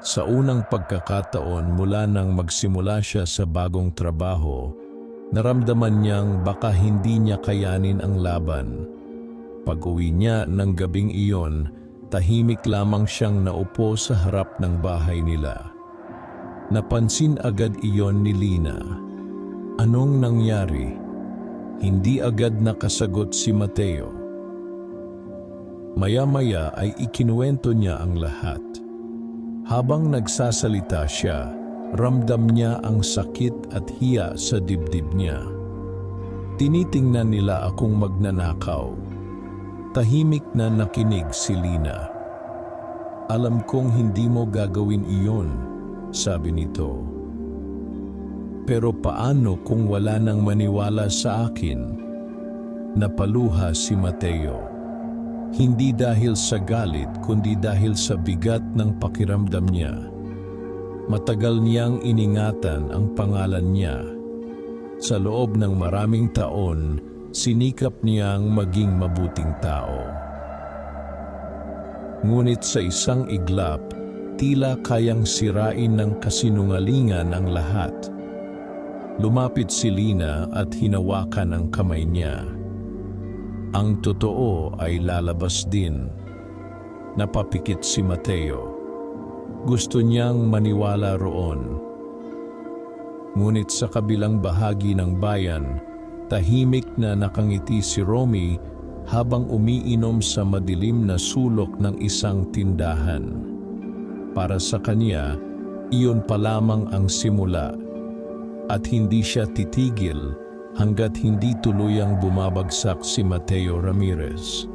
Sa unang pagkakataon mula nang magsimula siya sa bagong trabaho, naramdaman niyang baka hindi niya kayanin ang laban. Pag-uwi niya ng gabing iyon, tahimik lamang siyang naupo sa harap ng bahay nila. Napansin agad iyon ni Lina. Anong nangyari? Hindi agad nakasagot si Mateo. Maya-maya ay ikinuwento niya ang lahat. Habang nagsasalita siya, ramdam niya ang sakit at hiya sa dibdib niya. Tinitingnan nila akong magnanakaw. Tahimik na nakinig si Lina. Alam kong hindi mo gagawin iyon, sabi nito. Pero paano kung wala nang maniwala sa akin? Napaluha si Mateo. Hindi dahil sa galit kundi dahil sa bigat ng pakiramdam niya. Matagal niyang iningatan ang pangalan niya. Sa loob ng maraming taon, sinikap niyang maging mabuting tao. Ngunit sa isang iglap, tila kayang sirain ng kasinungalingan ang lahat. Lumapit si Lina at hinawakan ang kamay niya. Ang totoo ay lalabas din. Napapikit si Mateo. Gusto niyang maniwala roon. Ngunit sa kabilang bahagi ng bayan, Tahimik na nakangiti si Romy habang umiinom sa madilim na sulok ng isang tindahan. Para sa kanya, iyon pa lamang ang simula at hindi siya titigil hanggat hindi tuluyang bumabagsak si Mateo Ramirez.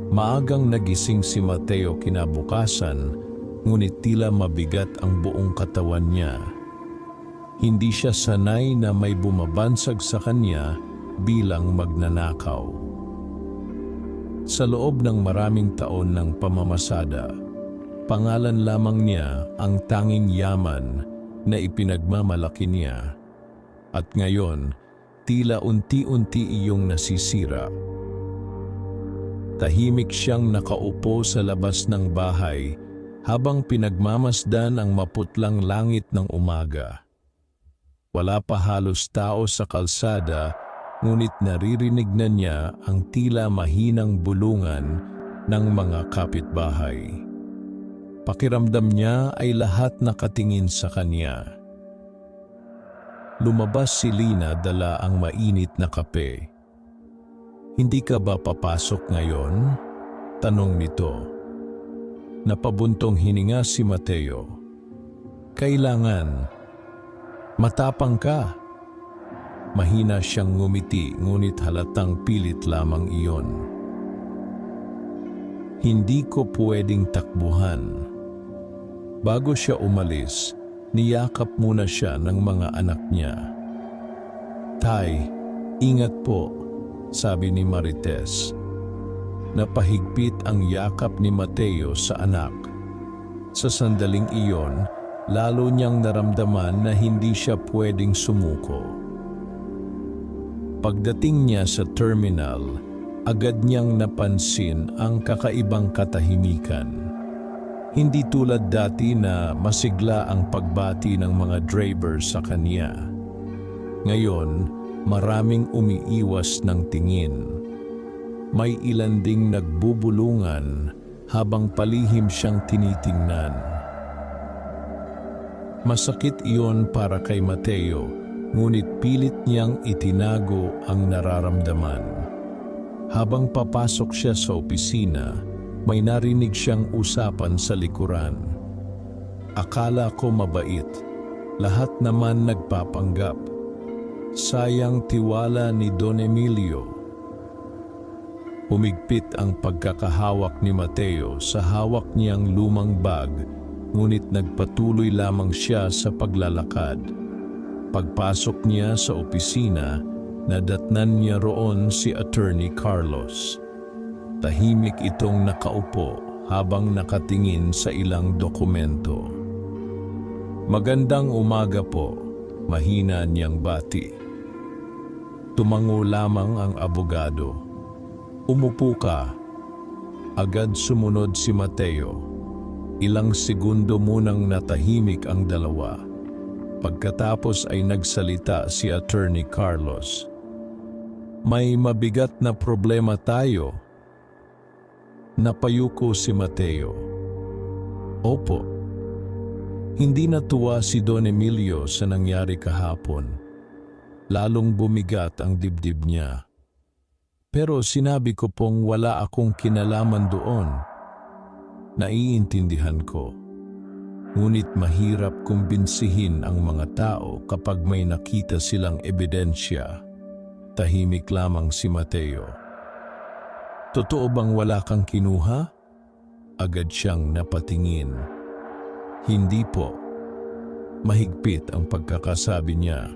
Maagang nagising si Mateo kinabukasan, ngunit tila mabigat ang buong katawan niya. Hindi siya sanay na may bumabansag sa kanya bilang magnanakaw. Sa loob ng maraming taon ng pamamasada, pangalan lamang niya ang tanging yaman na ipinagmamalaki niya. At ngayon, tila unti-unti iyong nasisira. Tahimik siyang nakaupo sa labas ng bahay habang pinagmamasdan ang maputlang langit ng umaga. Wala pa halos tao sa kalsada, ngunit naririnig na niya ang tila mahinang bulungan ng mga kapitbahay. Pakiramdam niya ay lahat nakatingin sa kanya. Lumabas si Lina dala ang mainit na kape. "Hindi ka ba papasok ngayon?" tanong nito. Napabuntong hininga si Mateo. "Kailangan. Matapang ka." Mahina siyang ngumiti, ngunit halatang pilit lamang iyon. "Hindi ko pwedeng takbuhan." Bago siya umalis, niyakap muna siya ng mga anak niya. "Tay, ingat po," sabi ni Marites. Napahigpit ang yakap ni Mateo sa anak. Sa sandaling iyon, lalo niyang naramdaman na hindi siya pwedeng sumuko. Pagdating niya sa terminal, agad niyang napansin ang kakaibang katahimikan. Hindi tulad dati na masigla ang pagbati ng mga driver sa kanya. Ngayon, maraming umiiwas ng tingin. May ilan ding nagbubulungan habang palihim siyang tinitingnan. Masakit iyon para kay Mateo, ngunit pilit niyang itinago ang nararamdaman. Habang papasok siya sa opisina, may narinig siyang usapan sa likuran. "Akala ko mabait, lahat naman nagpapanggap. Sayang tiwala ni Don Emilio." Humigpit ang pagkakahawak ni Mateo sa hawak niyang lumang bag, ngunit nagpatuloy lamang siya sa paglalakad. Pagpasok niya sa opisina, nadatnan niya roon si Attorney Carlos. Tahimik itong nakaupo habang nakatingin sa ilang dokumento. "Magandang umaga po," mahina niyang bati. Tumango lamang ang abogado. "Umupo ka." Agad sumunod si Mateo. Ilang segundo munang natahimik ang dalawa. Pagkatapos ay nagsalita si Attorney Carlos. "May mabigat na problema tayo." Napayuko si Mateo. "Opo." Hindi natuwa si Don Emilio sa nangyari kahapon. Lalong bumigat ang dibdib niya. "Pero sinabi ko pong wala akong kinalaman doon." "Naiintindihan ko. Ngunit mahirap kumbinsihin ang mga tao kapag may nakita silang ebidensya." Tahimik lamang si Mateo. "Totoo bang wala kang kinuha?" Agad siyang napatingin. "Hindi po." Mahigpit ang pagkakasabi niya.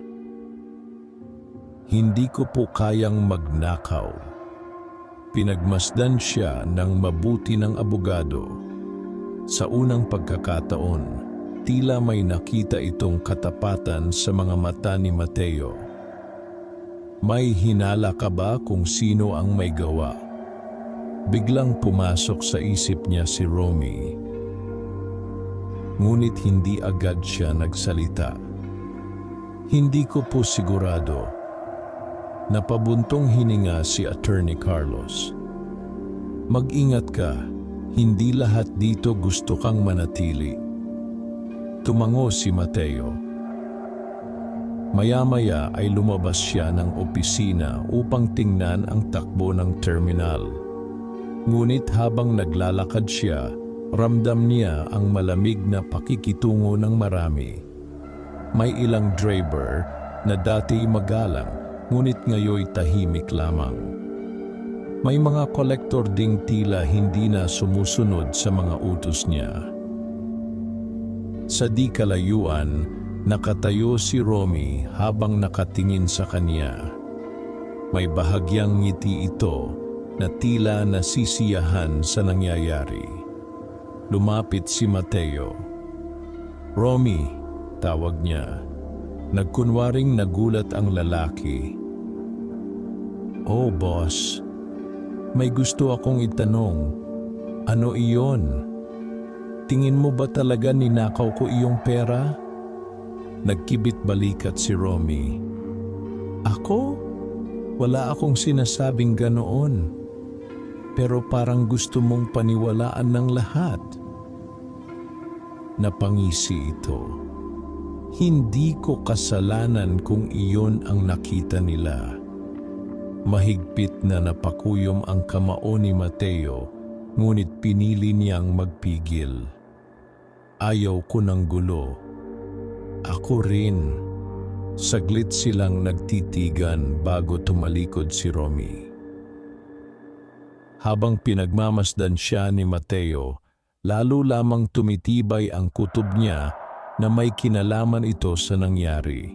"Hindi ko po kayang magnakaw." Pinagmasdan siya ng mabuti ng abogado. Sa unang pagkakataon, tila may nakita itong katapatan sa mga mata ni Mateo. "May hinala ka ba kung sino ang may gawa?" Biglang pumasok sa isip niya si Romy. Ngunit hindi agad siya nagsalita. "Hindi ko po sigurado." Napabuntong hininga si Attorney Carlos. "Mag-ingat ka. Hindi lahat dito gusto kang manatili." Tumango si Mateo. Maya-maya ay lumabas siya ng opisina upang tingnan ang takbo ng terminal. Ngunit habang naglalakad siya, ramdam niya ang malamig na pakikitungo ng marami. May ilang driver na dati magalang, ngunit ngayoy tahimik lamang. May mga kolektor ding tila hindi na sumusunod sa mga utos niya. Sa di kalayuan, nakatayo si Romy habang nakatingin sa kanya. May bahagyang ngiti ito na tila nasisiyahan sa nangyayari. Lumapit si Mateo. "Romy," tawag niya. Nagkunwaring nagulat ang lalaki. "Oh, boss. May gusto akong itanong. Ano iyon? Tingin mo ba talaga ninakaw ko iyong pera?" Nagkibit balikat si Romy. "Ako? Wala akong sinasabing ganoon. Pero parang gusto mong paniwalaan ng lahat." Napangisi ito. "Hindi ko kasalanan kung iyon ang nakita nila." Mahigpit na napakuyom ang kamao ni Mateo, ngunit pinili niyang magpigil. "Ayaw ko ng gulo." "Ako rin." Saglit silang nagtitigan bago tumalikod si Romy. Habang pinagmamasdan siya ni Mateo, lalo lamang tumitibay ang kutob niya na may kinalaman ito sa nangyari.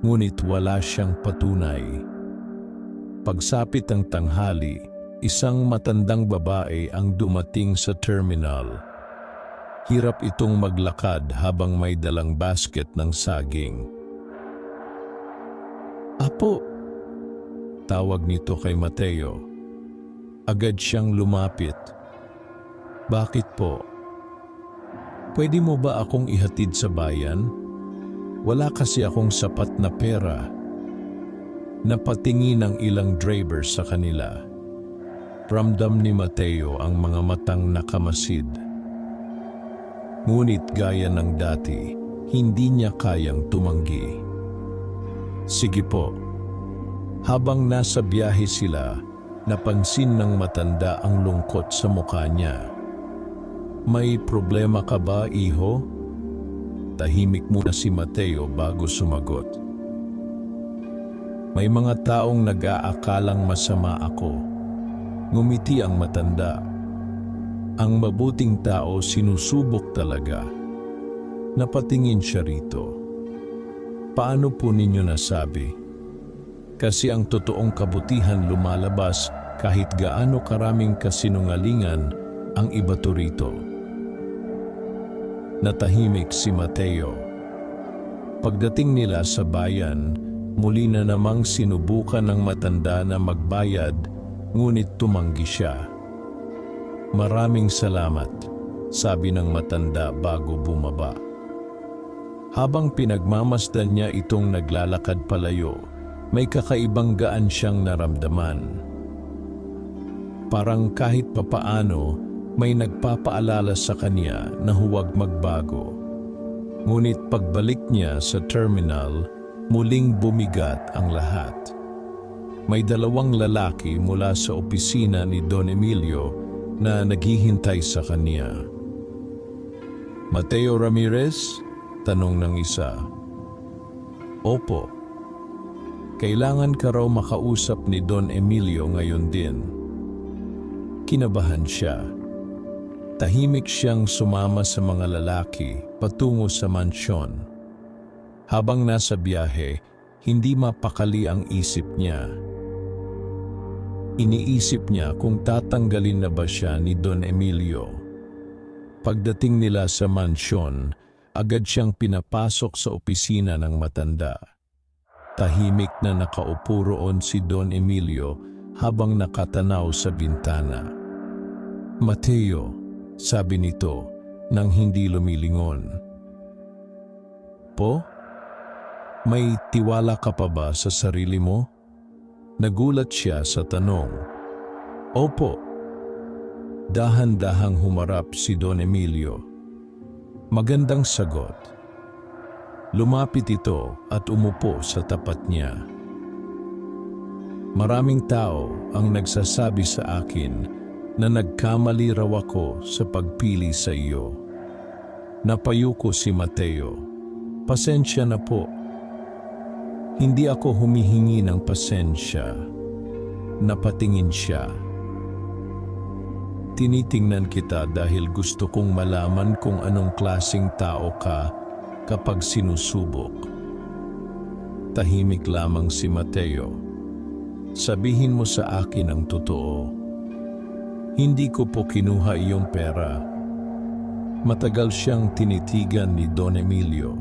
Ngunit wala siyang patunay. Pagsapit ng tanghali, isang matandang babae ang dumating sa terminal. Hirap itong maglakad habang may dalang basket ng saging. "Apo," tawag nito kay Mateo. Agad siyang lumapit. "Bakit po? Pwede mo ba akong ihatid sa bayan? Wala kasi akong sapat na pera." Napatingin ang ilang driver sa kanila. Ramdam ni Mateo ang mga matang nakamasid. Ngunit gaya ng dati, hindi niya kayang tumanggi. "Sige po." Habang nasa biyahe sila, napansin ng matanda ang lungkot sa mukha niya. "May problema ka ba, iho?" Tahimik muna si Mateo bago sumagot. "May mga taong nag-aakalang masama ako." Ngumiti ang matanda. "Ang mabuting tao sinusubok talaga." Napatingin siya rito. "Paano po ninyo nasabi?" "Kasi ang totoong kabutihan lumalabas kahit gaano karaming kasinungalingan ang ibato rito." Natahimik si Mateo. Pagdating nila sa bayan, muli na namang sinubukan ng matanda na magbayad, ngunit tumanggi siya. "Maraming salamat," sabi ng matanda bago bumaba. Habang pinagmamasdan niya itong naglalakad palayo, may kakaibang gaan siyang naramdaman. Parang kahit papaano, may nagpapaalala sa kanya na huwag magbago. Ngunit pagbalik niya sa terminal, muling bumigat ang lahat. May dalawang lalaki mula sa opisina ni Don Emilio na naghihintay sa kanya. "Mateo Ramirez?" tanong ng isa. "Opo." "Kailangan ka raw makausap ni Don Emilio ngayon din." Kinabahan siya. Tahimik siyang sumama sa mga lalaki patungo sa mansyon. Habang nasa biyahe, hindi mapakali ang isip niya. Iniisip niya kung tatanggalin na ba siya ni Don Emilio. Pagdating nila sa mansyon, agad siyang pinapasok sa opisina ng matanda. Tahimik na nakaupo roon si Don Emilio habang nakatanaw sa bintana. "Mateo," sabi nito nang hindi lumilingon. "Po? May tiwala ka pa ba sa sarili mo?" Nagulat siya sa tanong. "Opo." Dahan-dahang humarap si Don Emilio. "Magandang sagot. Lumapit ito at umupo sa tapat niya. Maraming tao ang nagsasabi sa akin na nagkamali raw ako sa pagpili sa iyo. Napayuko si Mateo. Pasensya na po. Hindi ako humihingi ng pasensya. Napatingin siya. Tinitingnan kita dahil gusto kong malaman kung anong klaseng tao ka kapag sinusubok. Tahimik lamang si Mateo. Sabihin mo sa akin ang totoo. Hindi ko po kinuha iyong pera. Matagal siyang tinitigan ni Don Emilio.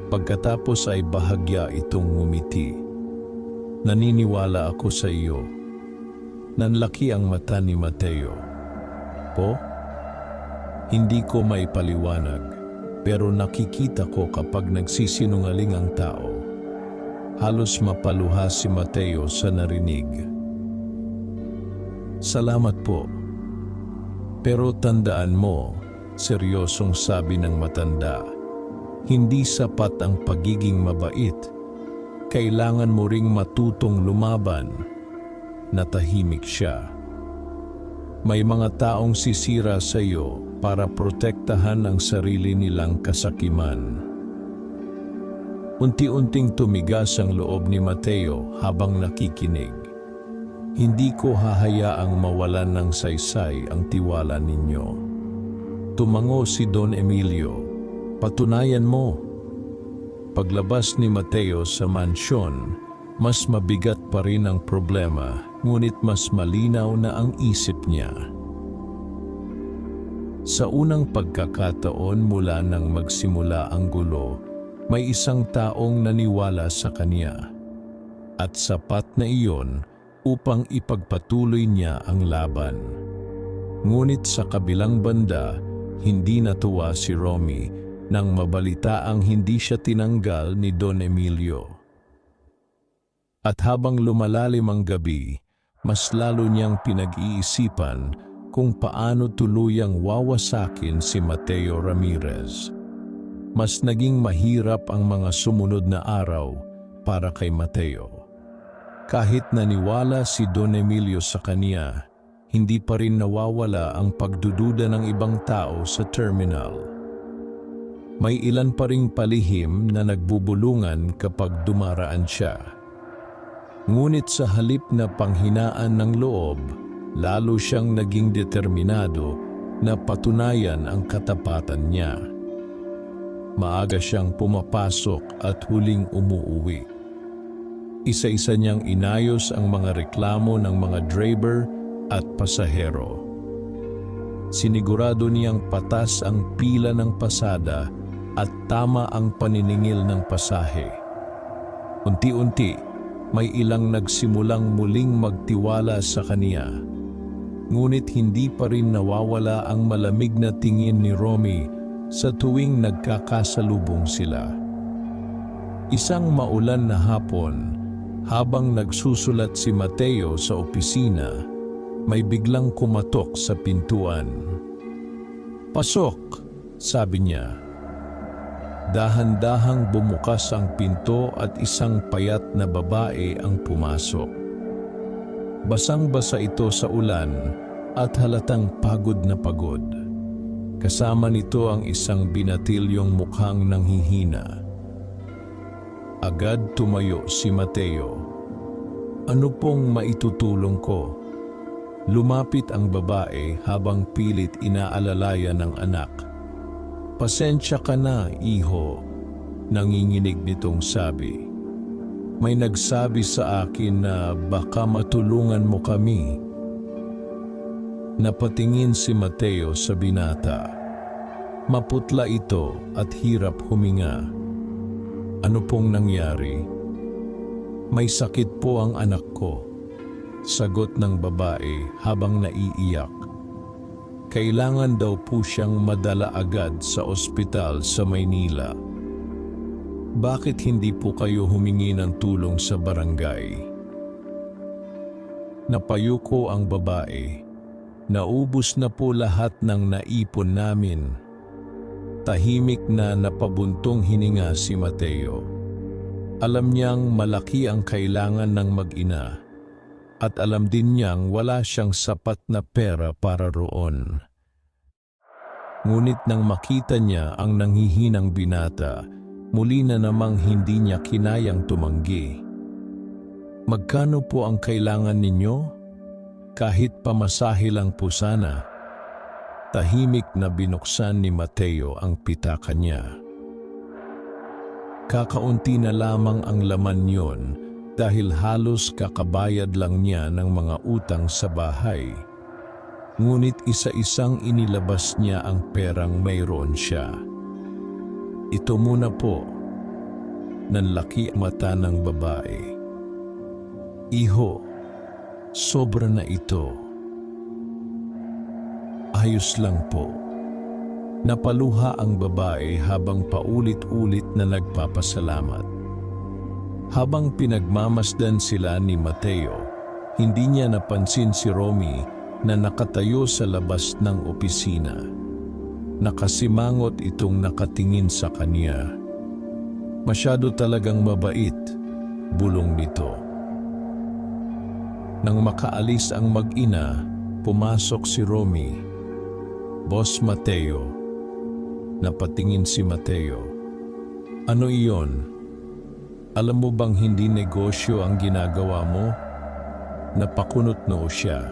Pagkatapos ay bahagya itong ngumiti. Naniniwala ako sa iyo. Nanlaki ang mata ni Mateo. Po? Hindi ko maipaliwanag, pero nakikita ko kapag nagsisinungaling ang tao. Halos mapaluha si Mateo sa narinig. Salamat po. Pero tandaan mo, seryosong sabi ng matanda, hindi sapat ang pagiging mabait. Kailangan mo ring matutong lumaban. Natahimik siya. May mga taong sisira sa iyo para protektahan ang sarili nilang kasakiman. Unti-unting tumigas ang loob ni Mateo habang nakikinig. Hindi ko hahayaang mawalan ng saysay ang tiwala ninyo. Tumango si Don Emilio. Patunayan mo. Paglabas ni Mateo sa mansyon, mas mabigat pa rin ang problema, ngunit mas malinaw na ang isip niya. Sa unang pagkakataon mula nang magsimula ang gulo, may isang taong naniwala sa kanya. At sapat na iyon upang ipagpatuloy niya ang laban. Ngunit sa kabilang banda, hindi natuwa si Romy nang mabalitaang hindi siya tinanggal ni Don Emilio. At habang lumalalim ang gabi, mas lalo niyang pinag-iisipan kung paano tuluyang wawasakin si Mateo Ramirez. Mas naging mahirap ang mga sumunod na araw para kay Mateo. Kahit naniwala si Don Emilio sa kanya, hindi pa rin nawawala ang pagdududa ng ibang tao sa terminal. May ilan pa ring palihim na nagbubulungan kapag dumaraan siya. Ngunit sa halip na panghinaan ng loob, lalo siyang naging determinado na patunayan ang katapatan niya. Maaga siyang pumapasok at huling umuuwi. Isa-isa niyang inayos ang mga reklamo ng mga driver at pasahero. Sinigurado niyang patas ang pila ng pasada at tama ang paniningil ng pasahe. Unti-unti, may ilang nagsimulang muling magtiwala sa kaniya. Ngunit hindi pa rin nawawala ang malamig na tingin ni Romy sa tuwing nagkakasalubong sila. Isang maulan na hapon, habang nagsusulat si Mateo sa opisina, may biglang kumatok sa pintuan. "Pasok," sabi niya. Dahan-dahang bumukas ang pinto at isang payat na babae ang pumasok. Basang-basa ito sa ulan at halatang pagod na pagod. Kasama nito ang isang binatilyong mukhang nanghihina. Agad tumayo si Mateo. "Ano pong maitutulong ko?" Lumapit ang babae habang pilit inaalalayan ng anak. "Pasensya ka na, iho," nanginginig nitong sabi. "May nagsabi sa akin na baka matulungan mo kami." Napatingin si Mateo sa binata. Maputla ito at hirap huminga. "Ano pong nangyari?" "May sakit po ang anak ko," sagot ng babae habang naiiyak. Kailangan daw po siyang madala agad sa ospital sa Maynila. "Bakit hindi po kayo humingi ng tulong sa barangay?" Napayuko ang babae. "Naubos na po lahat ng naipon namin." Tahimik na napabuntong hininga si Mateo. Alam niyang malaki ang kailangan ng mag-ina at alam din niyang wala siyang sapat na pera para roon. Ngunit nang makita niya ang nanghihinang binata, muli na namang hindi niya kinayang tumanggi. Magkano po ang kailangan ninyo? Kahit pamasahe lang po sana. Tahimik na binuksan ni Mateo ang pitaka niya. Kakaunti na lamang ang laman yon dahil halos kakabayad lang niya ng mga utang sa bahay. Ngunit isa-isang inilabas niya ang perang mayroon siya. Ito muna po, nanlaki ang mata ng babae. Iho, sobra na ito. Ayos lang po. Napaluha ang babae habang paulit-ulit na nagpapasalamat. Habang pinagmamasdan sila ni Mateo, hindi niya napansin si Romy na nakatayo sa labas ng opisina. Nakasimangot itong nakatingin sa kanya. Masyado talagang mabait, bulong nito. Nang makaalis ang mag-ina, pumasok si Romy. Boss Mateo. Napatingin si Mateo. Ano iyon? Alam mo bang hindi negosyo ang ginagawa mo? Napakunot noo siya.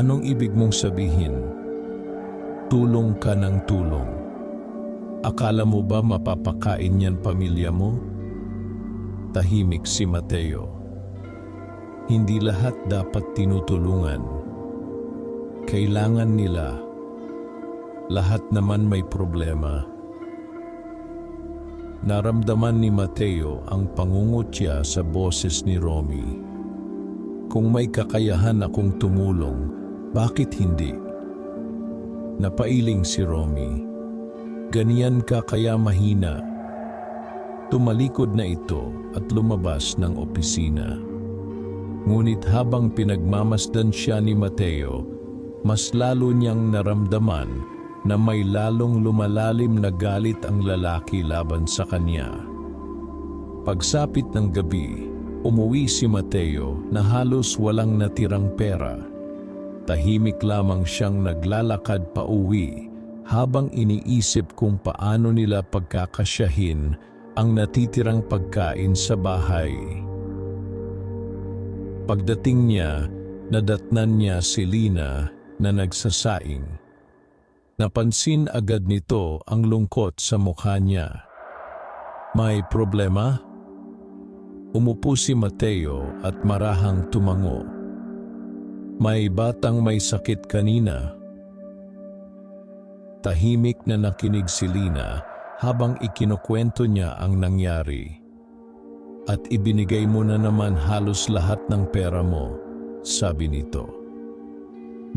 Anong ibig mong sabihin? Tulong ka ng tulong. Akala mo ba mapapakain niyan pamilya mo? Tahimik si Mateo. Hindi lahat dapat tinutulungan. Kailangan nila. Lahat naman may problema. Naramdaman ni Mateo ang pangungutya sa boses ni Romy. Kung may kakayahan akong tumulong, bakit hindi? Napailing si Romy. Ganyan ka kaya mahina. Tumalikod na ito at lumabas ng opisina. Ngunit habang pinagmamasdan siya ni Mateo, mas lalo niyang naramdaman na may lalong lumalalim na galit ang lalaki laban sa kanya. Pagsapit ng gabi, umuwi si Mateo na halos walang natirang pera. Tahimik lamang siyang naglalakad pa uwi habang iniisip kung paano nila pagkakasyahin ang natitirang pagkain sa bahay. Pagdating niya, nadatnan niya si Lina na nagsasaing. Napansin agad nito ang lungkot sa mukha niya. May problema? Umupo si Mateo at marahang tumango. May batang may sakit kanina. Tahimik na nakinig si Lina habang ikinukwento niya ang nangyari. At ibinigay mo na naman halos lahat ng pera mo, sabi nito.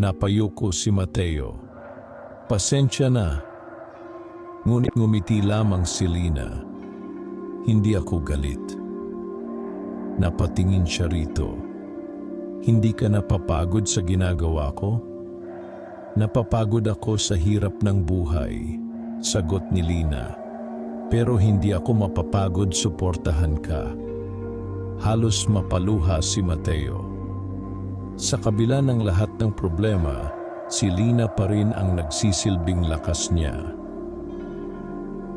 Napayuko si Mateo. Pasensya na. Ngunit ngumiti lamang si Lina. Hindi ako galit. Napatingin siya rito. Hindi ka napapagod sa ginagawa ko? Napapagod ako sa hirap ng buhay, sagot ni Lina. Pero hindi ako mapapagod suportahan ka. Halos mapaluha si Mateo. Sa kabila ng lahat ng problema, si Lina pa rin ang nagsisilbing lakas niya.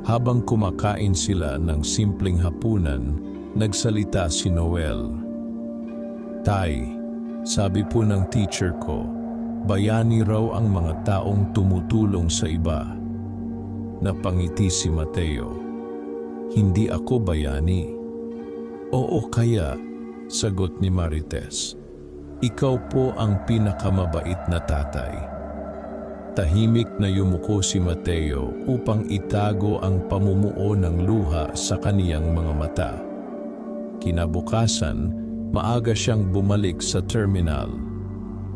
Habang kumakain sila ng simpleng hapunan, nagsalita si Noel. Tay, sabi po ng teacher ko, bayani raw ang mga taong tumutulong sa iba. Napangiti si Mateo. Hindi ako bayani. Oo kaya, sagot ni Marites. Ikaw po ang pinakamabait na tatay. Tahimik na yumuko si Mateo upang itago ang pamumuo ng luha sa kaniyang mga mata. Kinabukasan, maaga siyang bumalik sa terminal.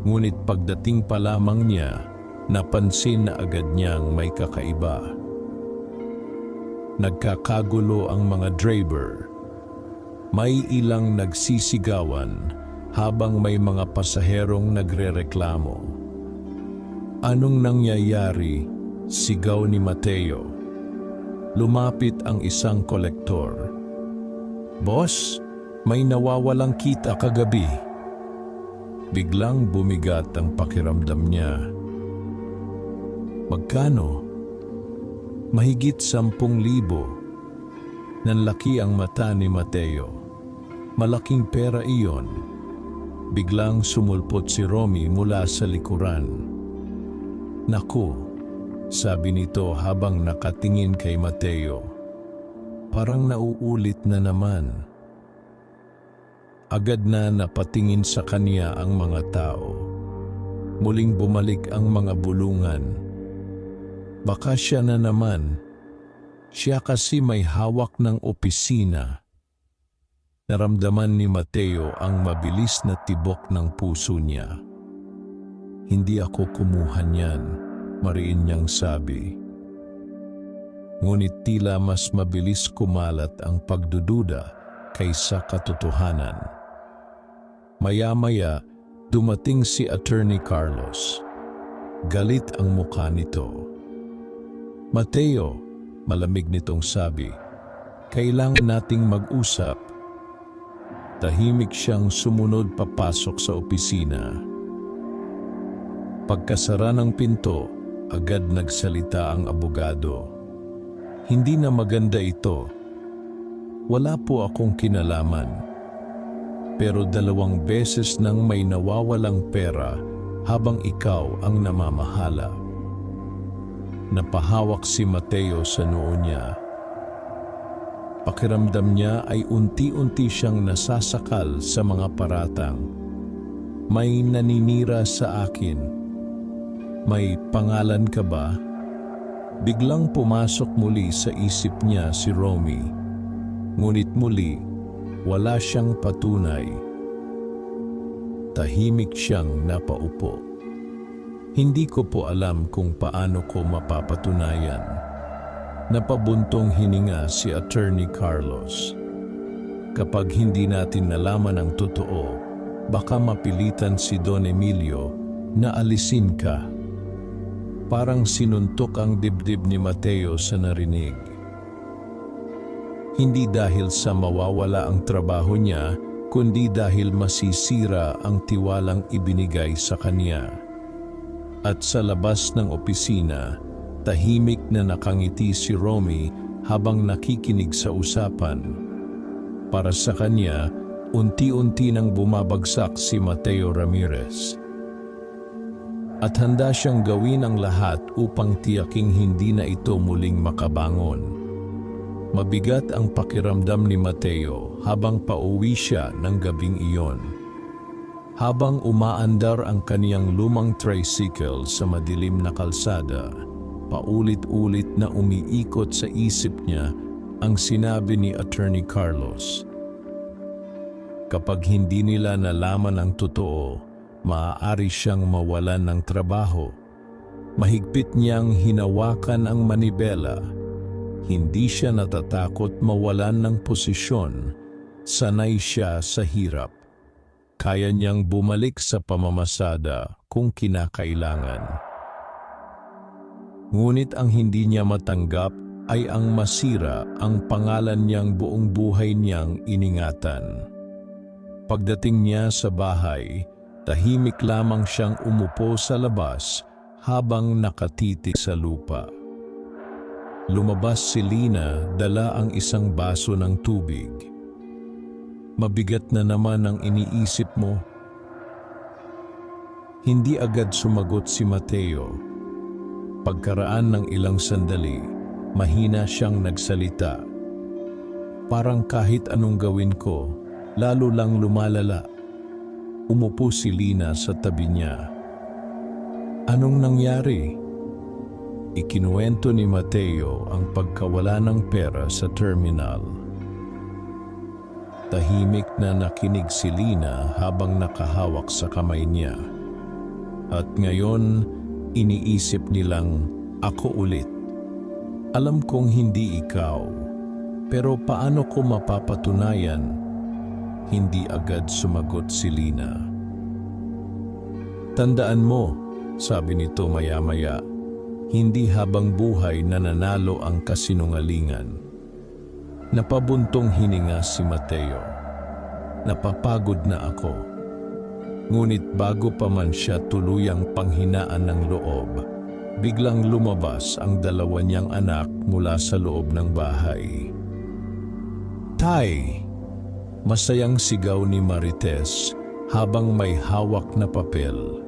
Ngunit pagdating pa lamang niya, napansin na agad niyang may kakaiba. Nagkakagulo ang mga driver. May ilang nagsisigawan habang may mga pasaherong nagrereklamo. Anong nangyayari? Sigaw ni Mateo. Lumapit ang isang kolektor. "Boss, may nawawalang kita kagabi." Biglang bumigat ang pakiramdam niya. "Magkano?" "Mahigit 10,000. Nanlaki ang mata ni Mateo. Malaking pera iyon. Biglang sumulpot si Romy mula sa likuran. "Naku," sabi nito habang nakatingin kay Mateo. "Parang nauulit na naman." Agad na napatingin sa kanya ang mga tao. Muling bumalik ang mga bulungan. Baka siya na naman. Siya kasi may hawak ng opisina. Naramdaman ni Mateo ang mabilis na tibok ng puso niya. "Hindi ako kumuha niyan," mariin niyang sabi. Ngunit tila mas mabilis kumalat ang pagdududa kaysa katotohanan. Maya-maya, dumating si Attorney Carlos. Galit ang mukha nito. "Mateo," malamig nitong sabi, "kailangan nating mag-usap." Tahimik siyang sumunod papasok sa opisina. Pagkasara ng pinto, agad nagsalita ang abogado. "Hindi na maganda ito. Wala po akong kinalaman. Pero 2 beses nang may nawawalang pera habang ikaw ang namamahala." Napahawak si Mateo sa noo niya. Pakiramdam niya ay unti-unti siyang nasasakal sa mga paratang. "May naninira sa akin. May pangalan ka ba?" Biglang pumasok muli sa isip niya si Romy. Ngunit muli, wala siyang patunay. Tahimik siyang napaupo. "Hindi ko po alam kung paano ko mapapatunayan." Napabuntong hininga si Attorney Carlos. "Kapag hindi natin nalaman ang totoo, baka mapilitan si Don Emilio na alisin ka." Parang sinuntok ang dibdib ni Mateo sa narinig. Hindi dahil sa mawawala ang trabaho niya, kundi dahil masisira ang tiwalang ibinigay sa kanya. At sa labas ng opisina, tahimik na nakangiti si Romy habang nakikinig sa usapan. Para sa kanya, unti-unti nang bumabagsak si Mateo Ramirez. At handa siyang gawin ang lahat upang tiyaking hindi na ito muling makabangon. Mabigat ang pakiramdam ni Mateo habang pauwi siya ng gabing iyon. Habang umaandar ang kaniyang lumang tricycle sa madilim na kalsada, paulit-ulit na umiikot sa isip niya ang sinabi ni Attorney Carlos. Kapag hindi nila nalaman ang totoo, maaari siyang mawalan ng trabaho. Mahigpit niyang hinawakan ang manibela. Hindi siya natatakot mawalan ng posisyon. Sanay siya sa hirap. Kaya niyang bumalik sa pamamasada kung kinakailangan. Ngunit ang hindi niya matanggap ay ang masira ang pangalan niyang buong buhay niyang iningatan. Pagdating niya sa bahay, tahimik lamang siyang umupo sa labas habang nakatitig sa lupa. Lumabas si Lina, dala ang isang baso ng tubig. "Mabigat na naman ang iniisip mo." Hindi agad sumagot si Mateo. Pagkaraan ng ilang sandali, mahina siyang nagsalita. "Parang kahit anong gawin ko, lalo lang lumalala." Umupo si Lina sa tabi niya. "Anong nangyari?" Ikinuwento ni Mateo ang pagkawala ng pera sa terminal. Tahimik na nakinig si Lina habang nakahawak sa kamay niya. At ngayon, iniisip nilang, "Ako ulit. Alam kong hindi ikaw, pero paano ko mapapatunayan?" Hindi agad sumagot si Lina. "Tandaan mo," sabi nito maya-maya, hindi habang buhay nananalo ang kasinungalingan. Napabuntong hininga si Mateo. Napapagod na ako. Ngunit bago pa man siya tuluyang panghinaan ng loob, biglang lumabas ang dalawa niyang anak mula sa loob ng bahay. "Tay!" Masayang sigaw ni Marites habang may hawak na papel.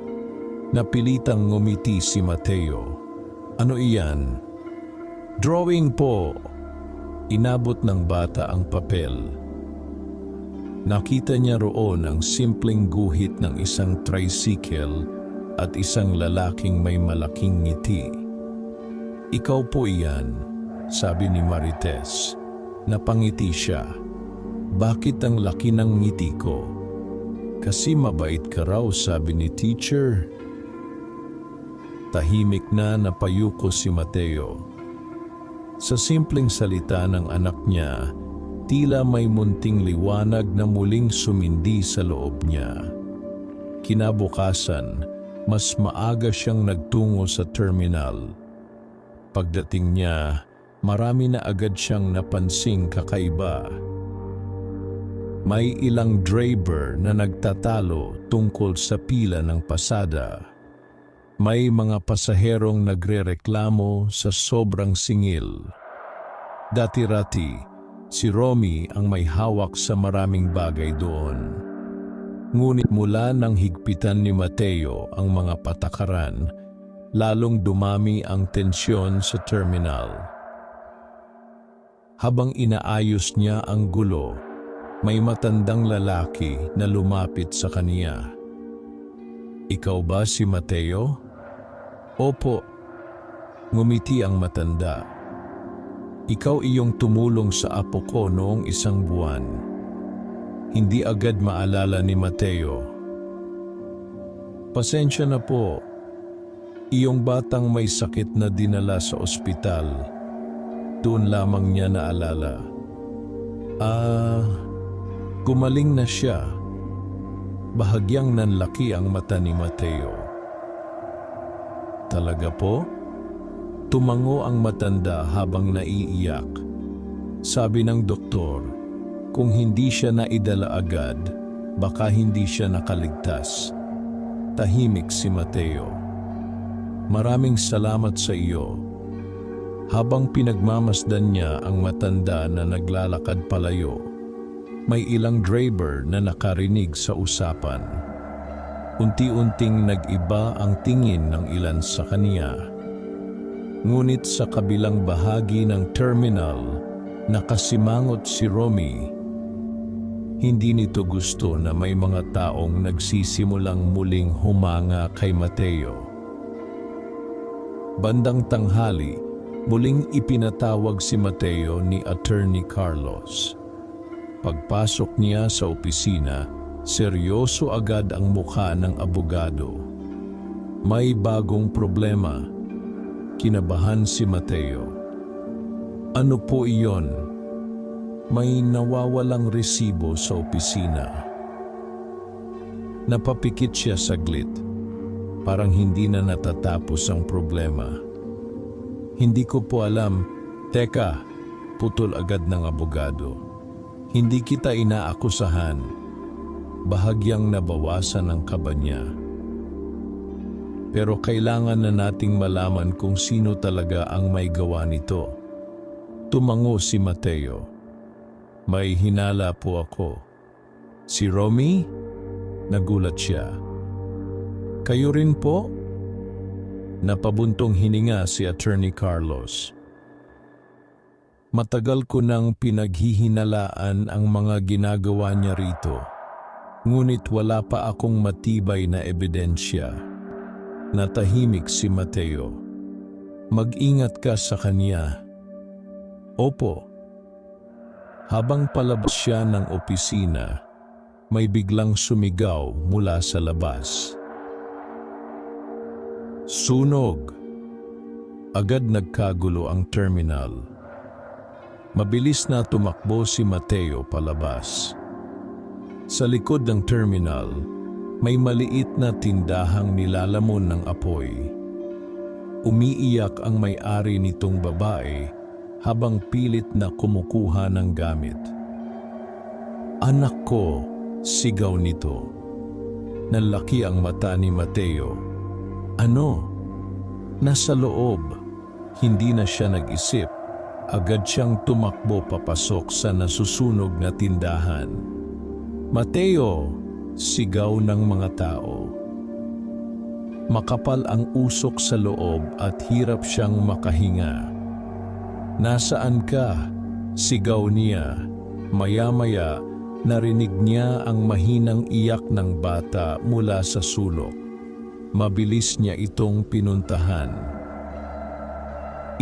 Napilitang ngumiti si Mateo. "Ano iyan?" "Drawing po." Inabot ng bata ang papel. Nakita niya roon ang simpleng guhit ng isang tricycle at isang lalaking may malaking ngiti. "Ikaw po iyan," sabi ni Marites. Napangiti siya. "Bakit ang laki ng ngiti ko?" "Kasi mabait ka raw," sabi ni teacher. Tahimik na napayuko si Mateo. Sa simpleng salita ng anak niya, tila may munting liwanag na muling sumindi sa loob niya. Kinabukasan, mas maaga siyang nagtungo sa terminal. Pagdating niya, marami na agad siyang napansing kakaiba. May ilang driver na nagtatalo tungkol sa pila ng pasada. May mga pasaherong nagrereklamo sa sobrang singil. Dati-rati, si Romy ang may hawak sa maraming bagay doon. Ngunit mula nang higpitan ni Mateo ang mga patakaran, lalong dumami ang tensyon sa terminal. Habang inaayos niya ang gulo, may matandang lalaki na lumapit sa kaniya. "Ikaw ba si Mateo?" "Opo." Ngumiti ang matanda. "Ikaw iyong tumulong sa apo ko noong isang buwan." Hindi agad maalala ni Mateo. "Pasensya na po. Iyong batang may sakit na dinala sa ospital. Doon lamang niya naalala." Gumaling na siya." Bahagyang nanlaki ang mata ni Mateo. "Talaga po?" Tumango ang matanda habang naiiyak. "Sabi ng doktor, kung hindi siya naidala agad, baka hindi siya nakaligtas." Tahimik si Mateo. "Maraming salamat sa iyo." Habang pinagmamasdan niya ang matanda na naglalakad palayo, may ilang driver na nakarinig sa usapan. Unti-unting nag-iba ang tingin ng ilan sa kaniya. Ngunit sa kabilang bahagi ng terminal, nakasimangot si Romy. Hindi nito gusto na may mga taong nagsisimulang muling humanga kay Mateo. Bandang tanghali, muling ipinatawag si Mateo ni Attorney Carlos. Pagpasok niya sa opisina, seryoso agad ang mukha ng abogado. "May bagong problema." Kinabahan si Mateo. "Ano po iyon?" "May nawawalang resibo sa opisina." Napapikit siya saglit. Parang hindi na natatapos ang problema. "Hindi ko po alam." "Teka," putol agad ng abogado. "Hindi kita inaakusahan." Bahagyang nabawasan ang kaba niya. "Pero kailangan na nating malaman kung sino talaga ang may gawa nito." Tumango si Mateo. "May hinala po ako." "Si Romy?" Nagulat siya. "Kayo rin po?" Napabuntong hininga si Attorney Carlos. "Matagal ko nang pinaghihinalaan ang mga ginagawa niya rito. Ngunit wala pa akong matibay na ebidensya." Natahimik si Mateo. "Mag-ingat ka sa kanya." "Opo." Habang palabas siya ng opisina, may biglang sumigaw mula sa labas. Sunog! Agad nagkagulo ang terminal. Mabilis na tumakbo si Mateo palabas. Sa likod ng terminal, may maliit na tindahang nilalamon ng apoy. Umiiyak ang may-ari nitong babae habang pilit na kumukuha ng gamit. "Anak ko," sigaw nito. Nanlaki ang mata ni Mateo. "Ano?" "Nasa loob." Hindi na siya nag-isip. Agad siyang tumakbo papasok sa nasusunog na tindahan. "Mateo!" sigaw ng mga tao. Makapal ang usok sa loob at hirap siyang makahinga. "Nasaan ka?" sigaw niya. Maya-maya, narinig niya ang mahinang iyak ng bata mula sa sulok. Mabilis niya itong pinuntahan.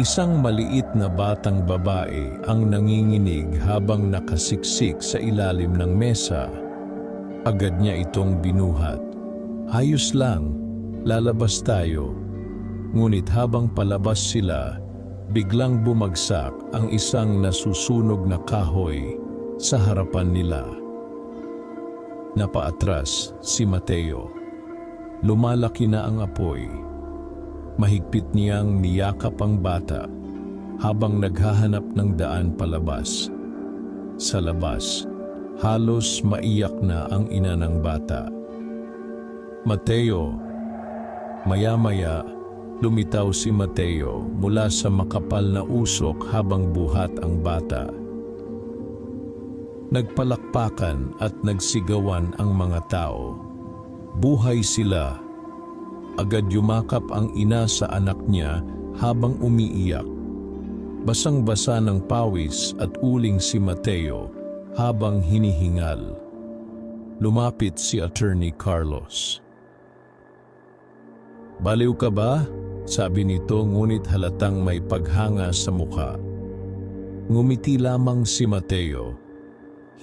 Isang maliit na batang babae ang nanginginig habang nakasiksik sa ilalim ng mesa. Agad niya itong binuhat. "Ayos lang, lalabas tayo." Ngunit habang palabas sila, biglang bumagsak ang isang nasusunog na kahoy sa harapan nila. Napaatras si Mateo. Lumalaki na ang apoy. Mahigpit niyang niyakap ang bata habang naghahanap ng daan palabas. Sa labas, halos maiyak na ang ina ng bata. "Mateo!" Maya-maya, lumitaw si Mateo mula sa makapal na usok habang buhat ang bata. Nagpalakpakan at nagsigawan ang mga tao. Buhay sila! Agad yumakap ang ina sa anak niya habang umiiyak. Basang-basa ng pawis at uling si Mateo habang hinihingal. Lumapit si Attorney Carlos. "Baliw ka ba?" sabi nito, ngunit halatang may paghanga sa mukha. Ngumiti lamang si Mateo.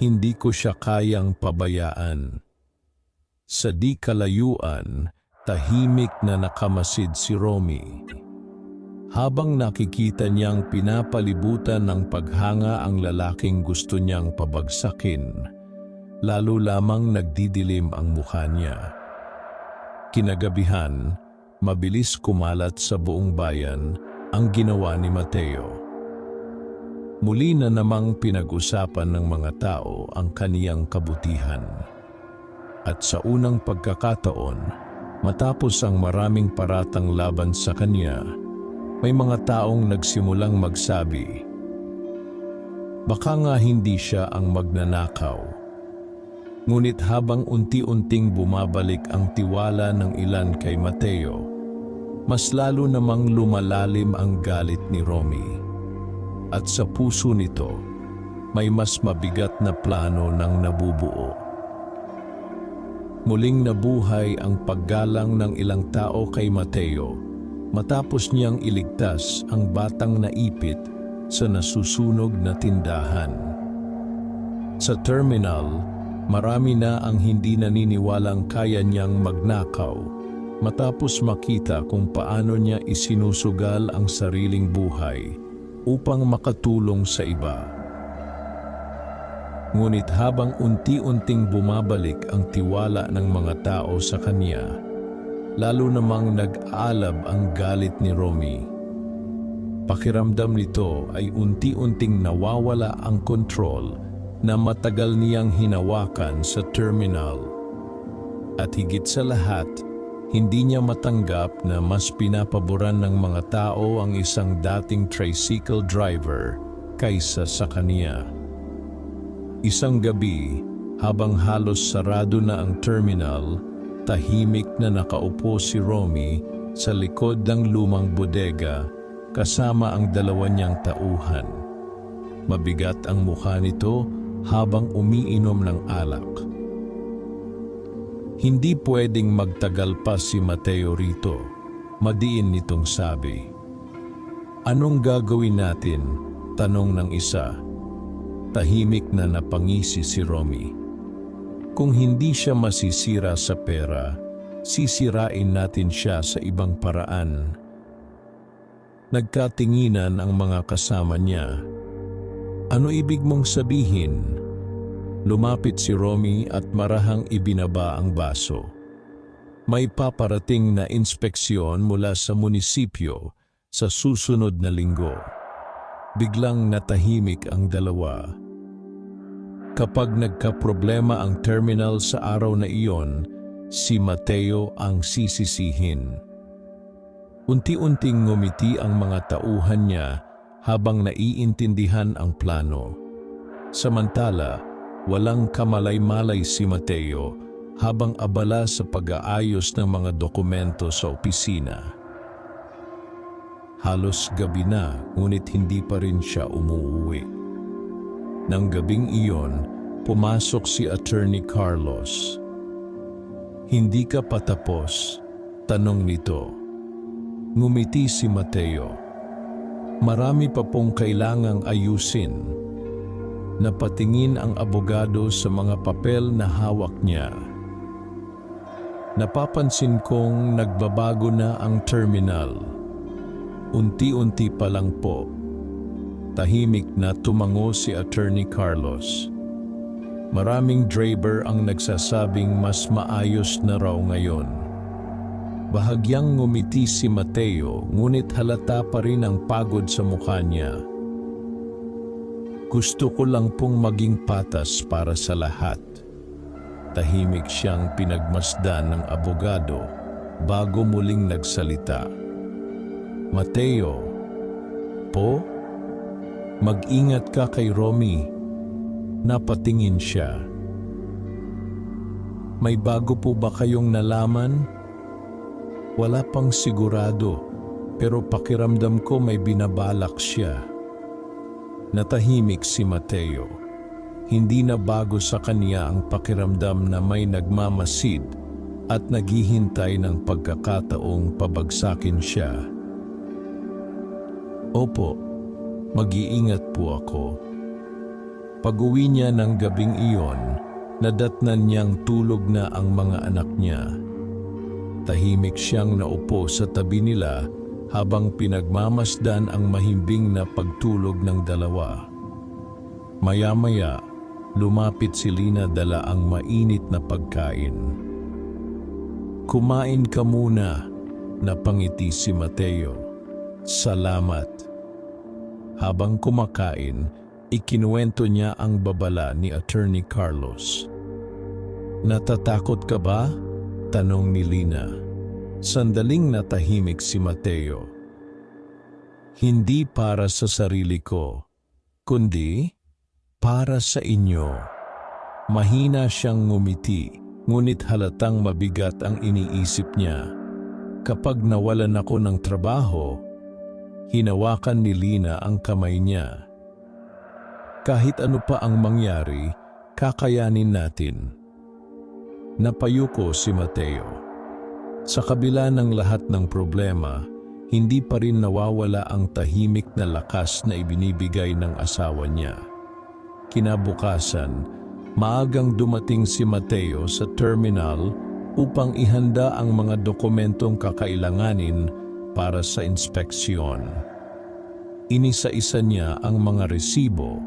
"Hindi ko siya kayang pabayaan." Sa di kalayuan, tahimik na nakamasid si Romy. Habang nakikita niyang pinapalibutan ng paghanga ang lalaking gusto niyang pabagsakin, lalo lamang nagdidilim ang mukha niya. Kinagabihan, mabilis kumalat sa buong bayan ang ginawa ni Mateo. Muli na namang pinag-usapan ng mga tao ang kaniyang kabutihan. At sa unang pagkakataon, matapos ang maraming paratang laban sa kanya, may mga taong nagsimulang magsabi, "Baka nga hindi siya ang magnanakaw." Ngunit habang unti-unting bumabalik ang tiwala ng ilan kay Mateo, mas lalo namang lumalalim ang galit ni Romy. At sa puso nito, may mas mabigat na plano ng nabubuo. Muling nabuhay ang paggalang ng ilang tao kay Mateo matapos niyang iligtas ang batang naipit sa nasusunog na tindahan. Sa terminal, marami na ang hindi naniniwalang kaya niyang magnakaw matapos makita kung paano niya isinusugal ang sariling buhay upang makatulong sa iba. Ngunit habang unti-unting bumabalik ang tiwala ng mga tao sa kanya, lalo namang nag-aalab ang galit ni Romy. Pakiramdam nito ay unti-unting nawawala ang kontrol na matagal niyang hinawakan sa terminal. At higit sa lahat, hindi niya matanggap na mas pinapaboran ng mga tao ang isang dating tricycle driver kaysa sa kaniya. Isang gabi, habang halos sarado na ang terminal, tahimik na nakaupo si Romy sa likod ng lumang bodega kasama ang dalawa niyang tauhan. Mabigat ang mukha nito habang umiinom ng alak. "Hindi pwedeng magtagal pa si Mateo rito," madiin nitong sabi. "Anong gagawin natin?" tanong ng isa. Tahimik na napangisi si Romy. "Kung hindi siya masisira sa pera, sisirain natin siya sa ibang paraan." Nagkatinginan ang mga kasama niya. "Ano ibig mong sabihin?" Lumapit si Romy at marahang ibinaba ang baso. May paparating na inspeksyon mula sa munisipyo sa susunod na linggo. Biglang natahimik ang dalawa. Kapag nagkaproblema ang terminal sa araw na iyon, si Mateo ang sisisihin. Unti-unting ngumiti ang mga tauhan niya habang naiintindihan ang plano. Samantala, walang kamalay-malay si Mateo habang abala sa pag-aayos ng mga dokumento sa opisina. Halos gabi na, ngunit hindi pa rin siya umuuwi. Nang gabing iyon, pumasok si Attorney Carlos. "Hindi ka pa tapos?" tanong nito. Ngumiti si Mateo. "Marami pa pong kailangang ayusin." Napatingin ang abogado sa mga papel na hawak niya. "Napapansin kong nagbabago na ang terminal." "Unti-unti pa lang po." Tahimik na tumango si Attorney Carlos. "Maraming driver ang nagsasabing mas maayos na raw ngayon." Bahagyang ngumiti si Mateo, ngunit halata pa rin ang pagod sa mukha niya. "Gusto ko lang pong maging patas para sa lahat." Tahimik siyang pinagmasdan ng abogado bago muling nagsalita. "Mateo, po? Mag-ingat ka kay Romy." Napatingin siya. "May bago po ba kayong nalaman?" "Wala pang sigurado, pero pakiramdam ko may binabalak siya." Natahimik si Mateo. Hindi na bago sa kanya ang pakiramdam na may nagmamasid at naghihintay ng pagkakataong pabagsakin siya. "Opo, mag-iingat po ako." Pag-uwi niya ng gabing iyon, nadatnan niyang tulog na ang mga anak niya. Tahimik siyang naupo sa tabi nila habang pinagmamasdan ang mahimbing na pagtulog ng dalawa. Maya-maya, lumapit si Lina dala ang mainit na pagkain. "Kumain ka muna," napangiti si Mateo. "Salamat." Habang kumakain, ikinuwento niya ang babala ni Attorney Carlos. "Natatakot ka ba?" tanong ni Lina. Sandaling natahimik si Mateo. "Hindi para sa sarili ko, kundi para sa inyo." Mahina siyang ngumiti, ngunit halatang mabigat ang iniisip niya. Kapag nawalan ako ng trabaho, hinawakan ni Lina ang kamay niya. "Kahit ano pa ang mangyari, kakayanin natin." Napayuko si Mateo. Sa kabila ng lahat ng problema, hindi pa rin nawawala ang tahimik na lakas na ibinibigay ng asawa niya. Kinabukasan, maagang dumating si Mateo sa terminal upang ihanda ang mga dokumentong kakailanganin para sa inspeksyon. Inisa-isa niya ang mga resibo,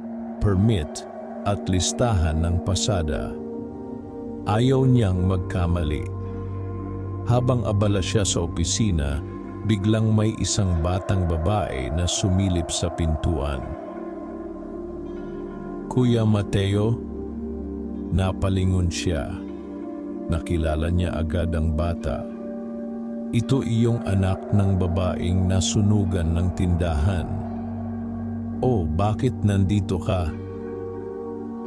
permit at listahan ng pasada. Ayaw niyang magkamali. Habang abala siya sa opisina, biglang may isang batang babae na sumilip sa pintuan. "Kuya Mateo?" Napalingon siya. Nakilala niya agad ang bata. "Ito iyong anak ng babaeng nasunugan ng tindahan." "Oh, bakit nandito ka?"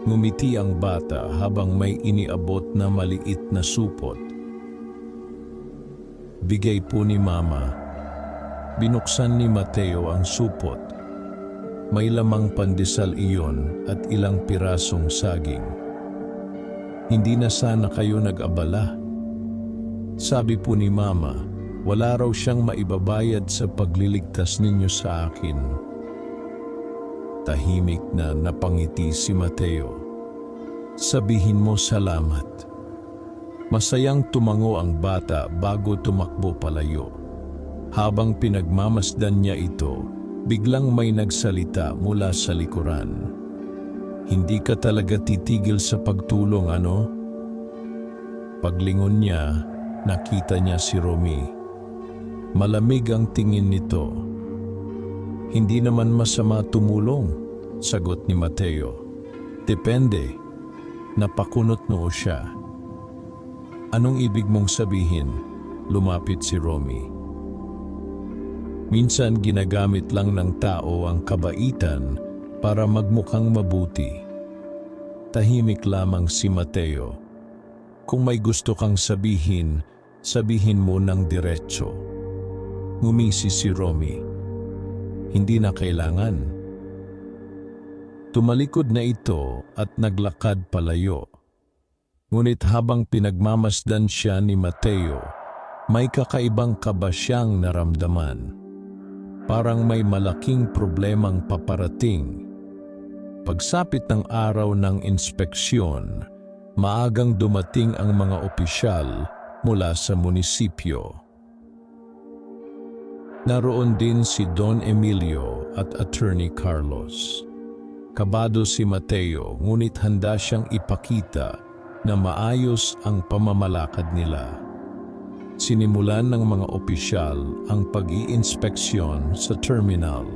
Ngumiti ang bata habang may iniabot na maliit na supot. "Bigay po ni Mama." Binuksan ni Mateo ang supot. May lamang pandesal iyon at ilang pirasong saging. "Hindi na sana kayo nag-abala." Sabi po ni Mama, wala raw siyang maibabayad sa pagliligtas ninyo sa akin. Tahimik na napangiti si Mateo. "Sabihin mo salamat." Masayang tumango ang bata bago tumakbo palayo. Habang pinagmamasdan niya ito, biglang may nagsalita mula sa likuran. "Hindi ka talaga titigil sa pagtulong, ano?" Paglingon niya, nakita niya si Romy. Malamig ang tingin nito. Hindi naman masama tumulong, sagot ni Mateo. Depende. Napakunot noo siya. Anong ibig mong sabihin? Lumapit si Romy. Minsan ginagamit lang ng tao ang kabaitan para magmukhang mabuti. Tahimik lamang si Mateo. Kung may gusto kang sabihin, sabihin mo ng diretso. Ngumisi si Romy. Hindi na kailangan. Tumalikod na ito at naglakad palayo. Ngunit habang pinagmamasdan siya ni Mateo, may kakaibang kaba siyang naramdaman. Parang may malaking problemang paparating. Pagsapit ng araw ng inspeksyon, maagang dumating ang mga opisyal mula sa munisipyo. Naroon din si Don Emilio at Attorney Carlos. Kabado si Mateo, ngunit handa siyang ipakita na maayos ang pamamalakad nila. Sinimulan ng mga opisyal ang pag-iinspeksyon sa terminal.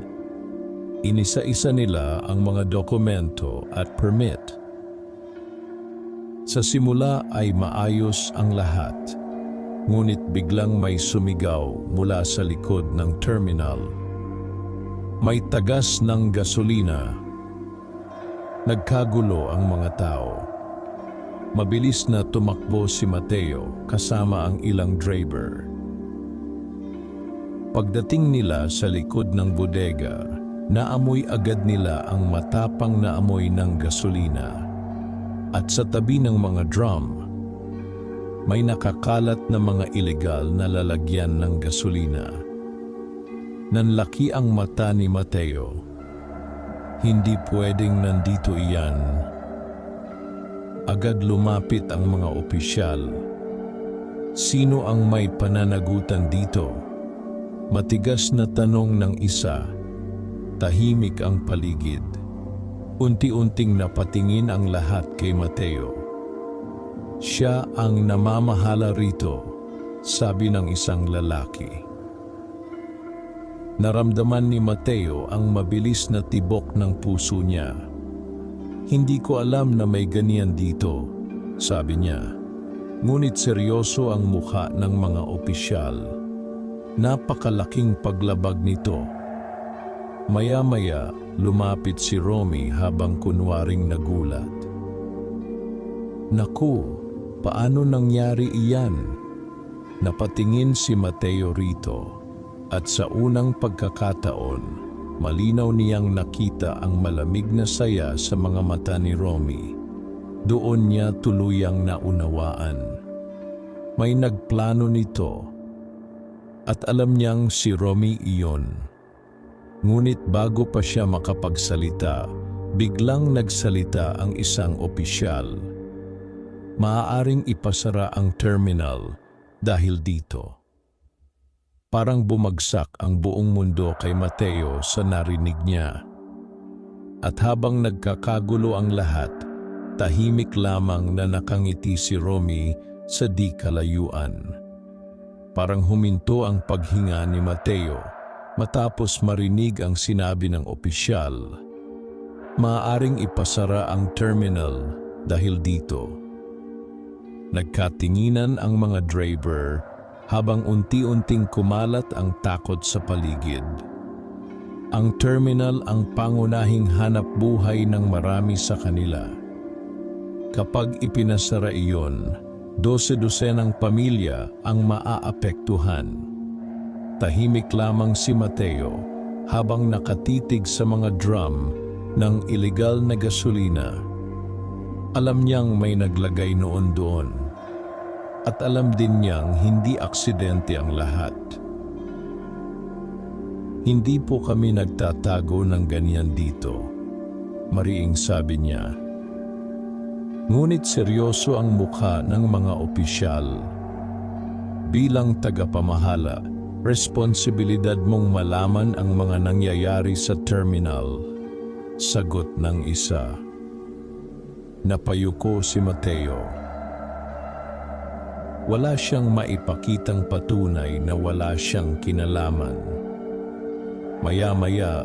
Inisa-isa nila ang mga dokumento at permit. Sa simula ay maayos ang lahat, ngunit biglang may sumigaw mula sa likod ng terminal. May tagas ng gasolina. Nagkagulo ang mga tao. Mabilis na tumakbo si Mateo kasama ang ilang driver. Pagdating nila sa likod ng bodega, naamoy agad nila ang matapang na amoy ng gasolina. At sa tabi ng mga drum, may nakakalat na mga ilegal na lalagyan ng gasolina. Nanlaki ang mata ni Mateo. Hindi pwedeng nandito iyan. Agad lumapit ang mga opisyal. Sino ang may pananagutan dito? Matigas na tanong ng isa. Tahimik ang paligid. Unti-unting napatingin ang lahat kay Mateo. Siya ang namamahala rito, sabi ng isang lalaki. Naramdaman ni Mateo ang mabilis na tibok ng puso niya. Hindi ko alam na may ganyan dito, sabi niya. Ngunit seryoso ang mukha ng mga opisyal. Napakalaking paglabag nito. Maya-maya, lumapit si Romy habang kunwaring nagulat. Naku, paano nangyari iyan? Napatingin si Mateo rito at sa unang pagkakataon, malinaw niyang nakita ang malamig na saya sa mga mata ni Romy. Doon niya tuluyang naunawaan. May nagplano nito at alam niyang si Romy iyon. Ngunit bago pa siya makapagsalita, biglang nagsalita ang isang opisyal. Maaaring ipasara ang terminal dahil dito. Parang bumagsak ang buong mundo kay Mateo sa narinig niya. At habang nagkakagulo ang lahat, tahimik lamang na nakangiti si Romy sa di kalayuan. Parang huminto ang paghinga ni Mateo matapos marinig ang sinabi ng opisyal. Maaaring ipasara ang terminal dahil dito. Nagkatinginan ang mga driver habang unti-unting kumalat ang takot sa paligid. Ang terminal ang pangunahing hanap buhay ng marami sa kanila. Kapag ipinasara iyon, 12-dosenang pamilya ang maaapektuhan. Tahimik lamang si Mateo habang nakatitig sa mga drum ng ilegal na gasolina. Alam niyang may naglagay noon doon. At alam din niyang hindi aksidente ang lahat. Hindi po kami nagtatago ng ganyan dito, mariing sabi niya. Ngunit seryoso ang mukha ng mga opisyal. Bilang tagapamahala, responsibilidad mong malaman ang mga nangyayari sa terminal, sagot ng isa. Napayuko si Mateo. Wala siyang maipakitang patunay na wala siyang kinalaman. Maya-maya,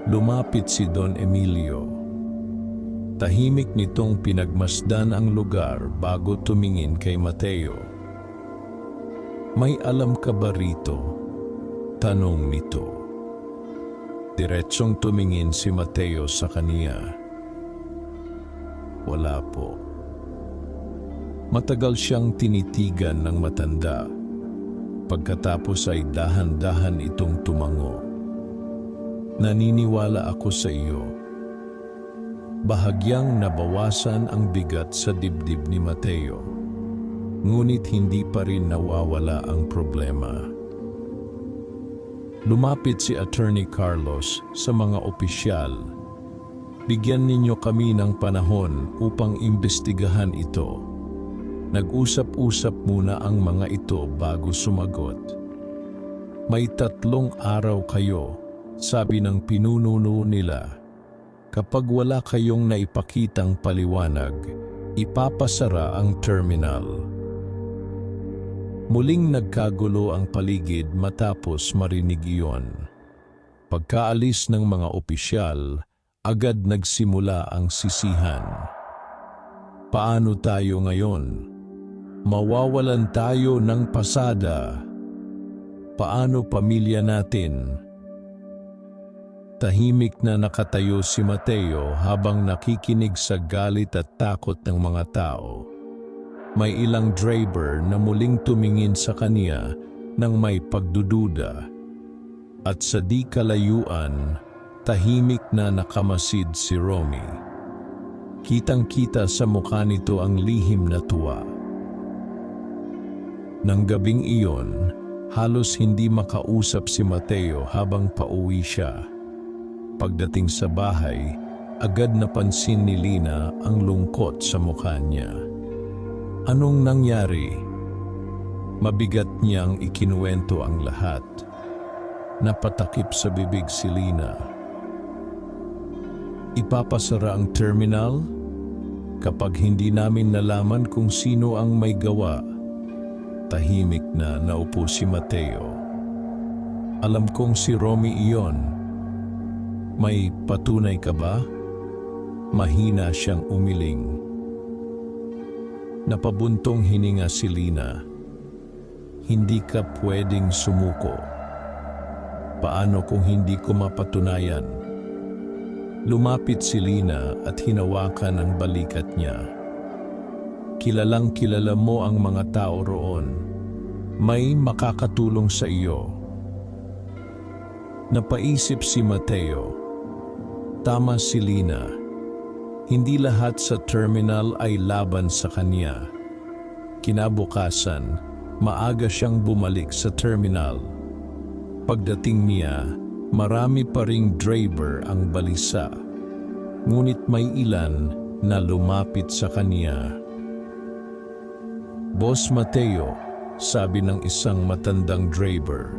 lumapit si Don Emilio. Tahimik nitong pinagmasdan ang lugar bago tumingin kay Mateo. "May alam ka ba rito?" tanong nito. Diretsong tumingin si Mateo sa kaniya. "Wala po." Matagal siyang tinitigan ng matanda. Pagkatapos ay dahan-dahan itong tumango. "Naniniwala ako sa iyo." Bahagyang nabawasan ang bigat sa dibdib ni Mateo. Ngunit hindi pa rin nawawala ang problema. Lumapit si Attorney Carlos sa mga opisyal. "Bigyan ninyo kami ng panahon upang imbestigahan ito." Nag-usap-usap muna ang mga ito bago sumagot. "May 3 araw kayo," sabi ng pinununo nila. "Kapag wala kayong naipakitang paliwanag, ipapasara ang terminal." Muling nagkagulo ang paligid matapos marinig iyon. Pagkaalis ng mga opisyal, agad nagsimula ang sisihan. "Paano tayo ngayon? Mawawalan tayo ng pasada. Paano pamilya natin?" Tahimik na nakatayo si Mateo habang nakikinig sa galit at takot ng mga tao. May ilang driver na muling tumingin sa kaniya nang may pagdududa. At sa di kalayuan, tahimik na nakamasid si Romy. Kitang-kita sa mukha nito ang lihim na tuwa. Nang gabing iyon, halos hindi makausap si Mateo habang pauwi siya. Pagdating sa bahay, agad napansin ni Lina ang lungkot sa mukha niya. "Anong nangyari?" Mabigat niyang ikinuwento ang lahat. Napatakip sa bibig si Lina. "Ipapasara ang terminal? Kapag hindi namin nalaman kung sino ang may gawa." Tahimik na naupo si Mateo. "Alam kong si Romy iyon. May patunay ka ba?" Mahina siyang umiling. Napabuntong hininga si Lina. "Hindi ka pwedeng sumuko." "Paano kung hindi ko mapatunayan?" Lumapit si Lina at hinawakan ang balikat niya. "Kilalang kilala mo ang mga tao roon. May makakatulong sa iyo." Napaisip si Mateo. Tama si Lina. Hindi lahat sa terminal ay laban sa kanya. Kinabukasan, maaga siyang bumalik sa terminal. Pagdating niya, marami pa ring driver ang balisa. Ngunit may ilan na lumapit sa kanya. "Boss Mateo," sabi ng isang matandang driver,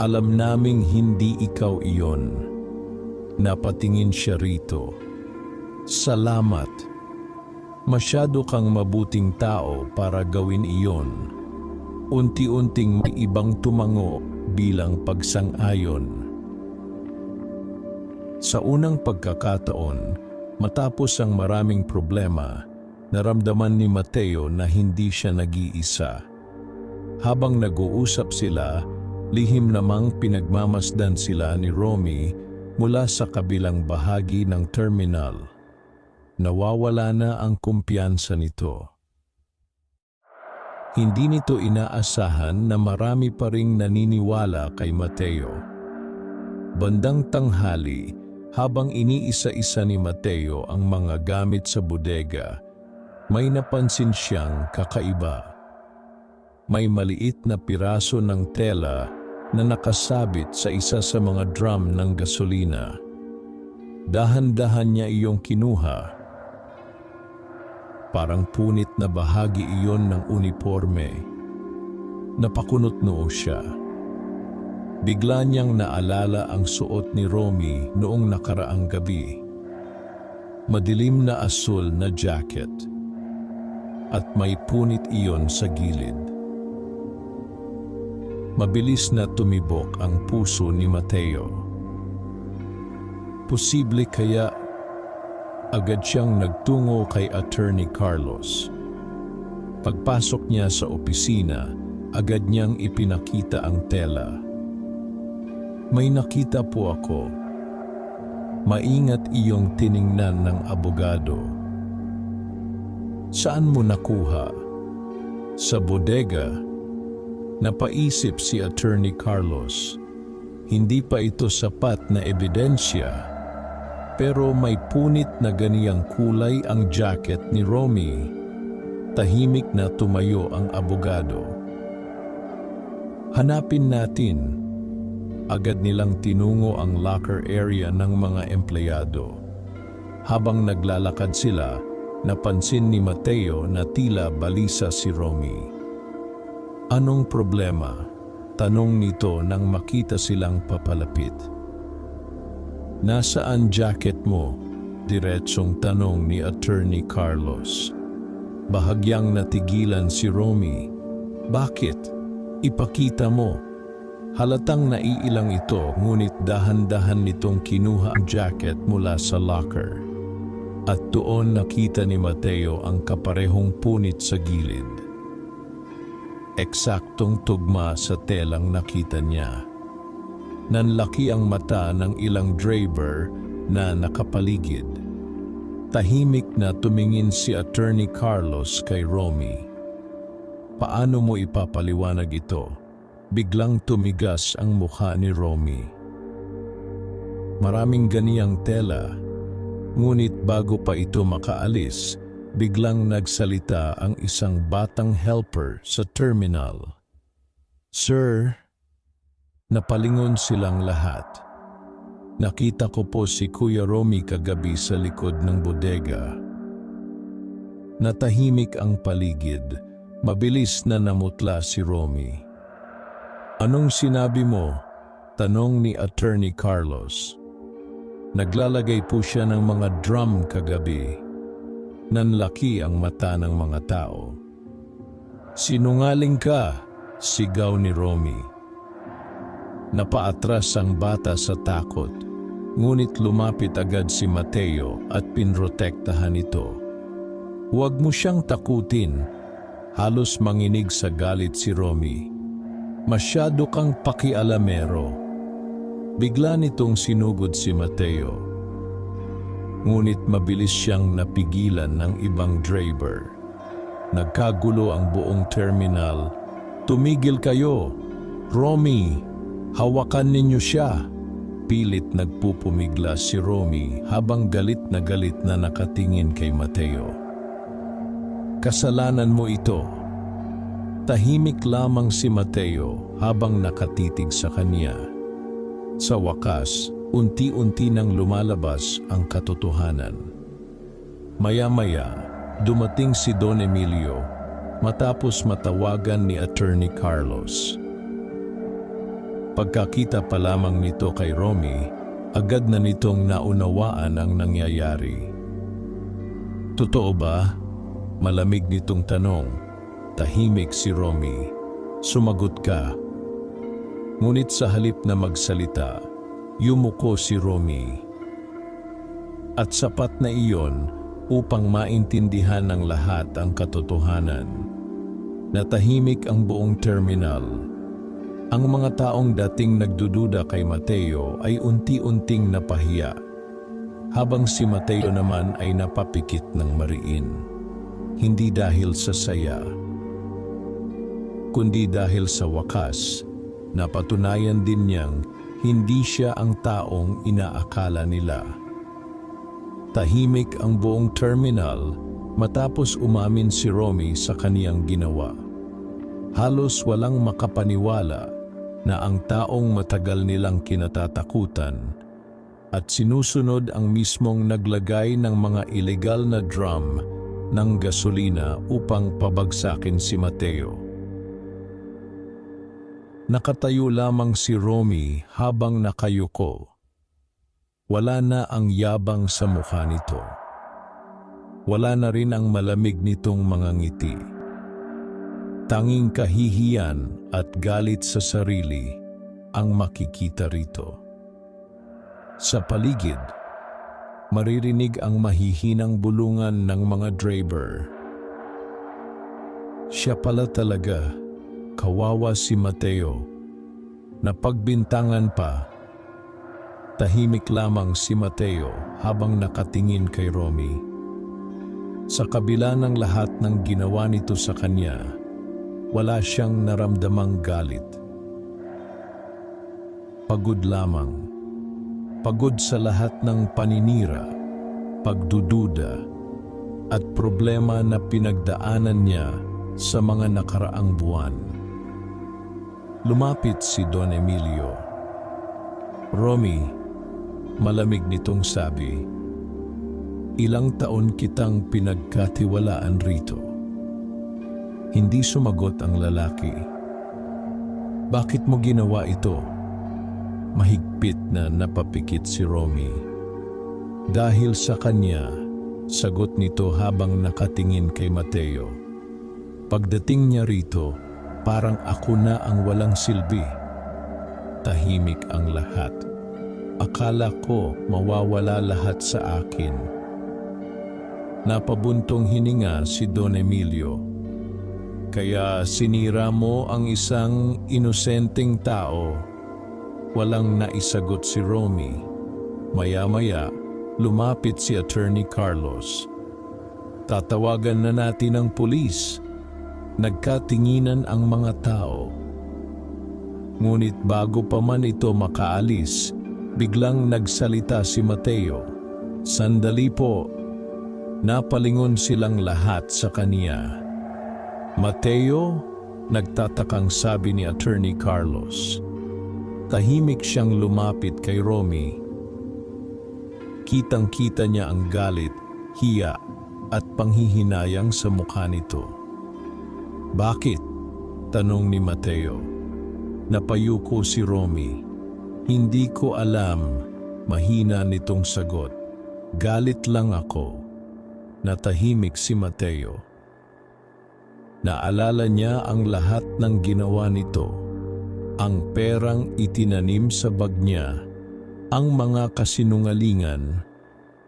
"alam naming hindi ikaw iyon." Napatingin siya rito. "Salamat. Masyado kang mabuting tao para gawin iyon." Unti-unting may ibang tumango bilang pagsang-ayon. Sa unang pagkakataon, matapos ang maraming problema, naramdaman ni Mateo na hindi siya nag-iisa. Habang nag-uusap sila, lihim namang pinagmamasdan sila ni Romy mula sa kabilang bahagi ng terminal. Nawawala na ang kumpiyansa nito. Hindi nito inaasahan na marami pa ring naniniwala kay Mateo. Bandang tanghali, habang iniisa-isa ni Mateo ang mga gamit sa bodega, may napansin siyang kakaiba. May maliit na piraso ng tela na nakasabit sa isa sa mga drum ng gasolina. Dahan-dahan niya iyong kinuha. Parang punit na bahagi iyon ng uniforme. Napakunot noo siya. Bigla niyang naalala ang suot ni Romy noong nakaraang gabi. Madilim na asul na jacket. at may punit iyon sa gilid. Mabilis na tumibok ang puso ni Mateo. Posible kaya agad siyang nagtungo kay Attorney Carlos. Pagpasok niya sa opisina, agad niyang ipinakita ang tela. May nakita po ako. Maingat iyong tiningnan ng abogado. Saan mo nakuha? Sa bodega. Napaisip si Attorney Carlos. Hindi pa ito sapat na ebidensya, pero may punit na ganiyang kulay ang jacket ni Romy. Tahimik na tumayo ang abogado. Hanapin natin. Agad nilang tinungo ang locker area ng mga empleyado. Habang naglalakad sila, napansin ni Mateo na tila balisa si Romy. Anong problema? Tanong nito nang makita silang papalapit. Nasaan jacket mo? Diretsong tanong ni Attorney Carlos. Bahagyang natigilan si Romy. Bakit? Ipakita mo. Halatang naiilang ito, ngunit dahan-dahan nitong kinuha ang jacket mula sa locker. At doon nakita ni Mateo ang kaparehong punit sa gilid. Eksaktong tugma sa telang nakita niya. Nanlaki ang mata ng ilang driver na nakapaligid. Tahimik na tumingin si Attorney Carlos kay Romy. Paano mo ipapaliwanag ito? Biglang tumigas ang mukha ni Romy. Maraming ganiyang tela. Ngunit bago pa ito makaalis, biglang nagsalita ang isang batang helper sa terminal. Sir, napalingon silang lahat. Nakita ko po si Kuya Romy kagabi sa likod ng bodega. Natahimik ang paligid. Mabilis na namutla si Romy. Anong sinabi mo? Tanong ni Attorney Carlos. Naglalagay po siya ng mga drum kagabi. Nanlaki ang mata ng mga tao. Sinungaling ka, sigaw ni Romy. Napaatras ang bata sa takot, ngunit lumapit agad si Mateo at pinrotektahan ito. Huwag mo siyang takutin. Halos manginig sa galit si Romy. Masyado kang pakialamero. Bigla nitong sinugod si Mateo. Ngunit mabilis siyang napigilan ng ibang driver. Nagkagulo ang buong terminal. Tumigil kayo! Romy, hawakan ninyo siya! Pilit nagpupumigla si Romy habang galit na nakatingin kay Mateo. Kasalanan mo ito. Tahimik lamang si Mateo habang nakatitig sa kanya. Sa wakas, unti-unti nang lumalabas ang katotohanan. Maya-maya, dumating si Don Emilio matapos matawagan ni Attorney Carlos. Pagkakita pa lamang nito kay Romy, agad na nitong naunawaan ang nangyayari. Totoo ba? Malamig nitong tanong. Tahimik si Romy. Sumagot ka. Ngunit sa halip na magsalita, yumuko si Romy. At sapat na iyon upang maintindihan ng lahat ang katotohanan. Natahimik ang buong terminal. Ang mga taong dating nagdududa kay Mateo ay unti-unting napahiya, habang si Mateo naman ay napapikit ng mariin. Hindi dahil sa saya, kundi dahil sa wakas, napatunayan din niyang hindi siya ang taong inaakala nila. Tahimik ang buong terminal matapos umamin si Romy sa kaniyang ginawa. Halos walang makapaniwala na ang taong matagal nilang kinatatakutan at sinusunod ang mismong naglagay ng mga ilegal na drum ng gasolina upang pabagsakin si Mateo. Nakatayo lamang si Romy habang nakayuko. Wala na ang yabang sa mukha nito. Wala na rin ang malamig nitong mga ngiti. Tanging kahihiyan at galit sa sarili ang makikita rito. Sa paligid, maririnig ang mahihinang bulungan ng mga driver. Siya pala talaga, kawawa si Mateo. Napagbintangan pa. Tahimik lamang si Mateo habang nakatingin kay Romy. Sa kabila ng lahat ng ginawa nito sa kanya, wala siyang naramdamang galit. Pagod lamang. Pagod sa lahat ng paninira, pagdududa, at problema na pinagdaanan niya sa mga nakaraang buwan. Lumapit si Don Emilio. Romy, malamig nitong sabi, "Ilang taon kitang pinagkatiwalaan rito." Hindi sumagot ang lalaki. "Bakit mo ginawa ito?" Mahigpit na napapikit si Romy. "Dahil sa kanya," sagot nito habang nakatingin kay Mateo. "Pagdating niya rito, parang ako na ang walang silbi." Tahimik ang lahat. Akala ko mawawala lahat sa akin. Napabuntong hininga si Don Emilio. "Kaya sinira mo ang isang inosenteng tao." Walang naisagot si Romy. Maya-maya, lumapit si Attorney Carlos. "Tatawagan na natin ang pulis." Nagkatinginan ang mga tao. Ngunit bago pa man ito makaalis, biglang nagsalita si Mateo. "Sandali po." Napalingon silang lahat sa kaniya. "Mateo?" nagtatakang sabi ni Attorney Carlos. Tahimik siyang lumapit kay Romy. Kitang-kita niya ang galit, hiya, at panghihinayang sa mukha nito. "Bakit?" tanong ni Mateo. Napayuko si Romy. "Hindi ko alam," mahina nitong sagot. "Galit lang ako." Natahimik si Mateo. Naalala niya ang lahat ng ginawa nito. Ang perang itinanim sa bag niya, ang mga kasinungalingan,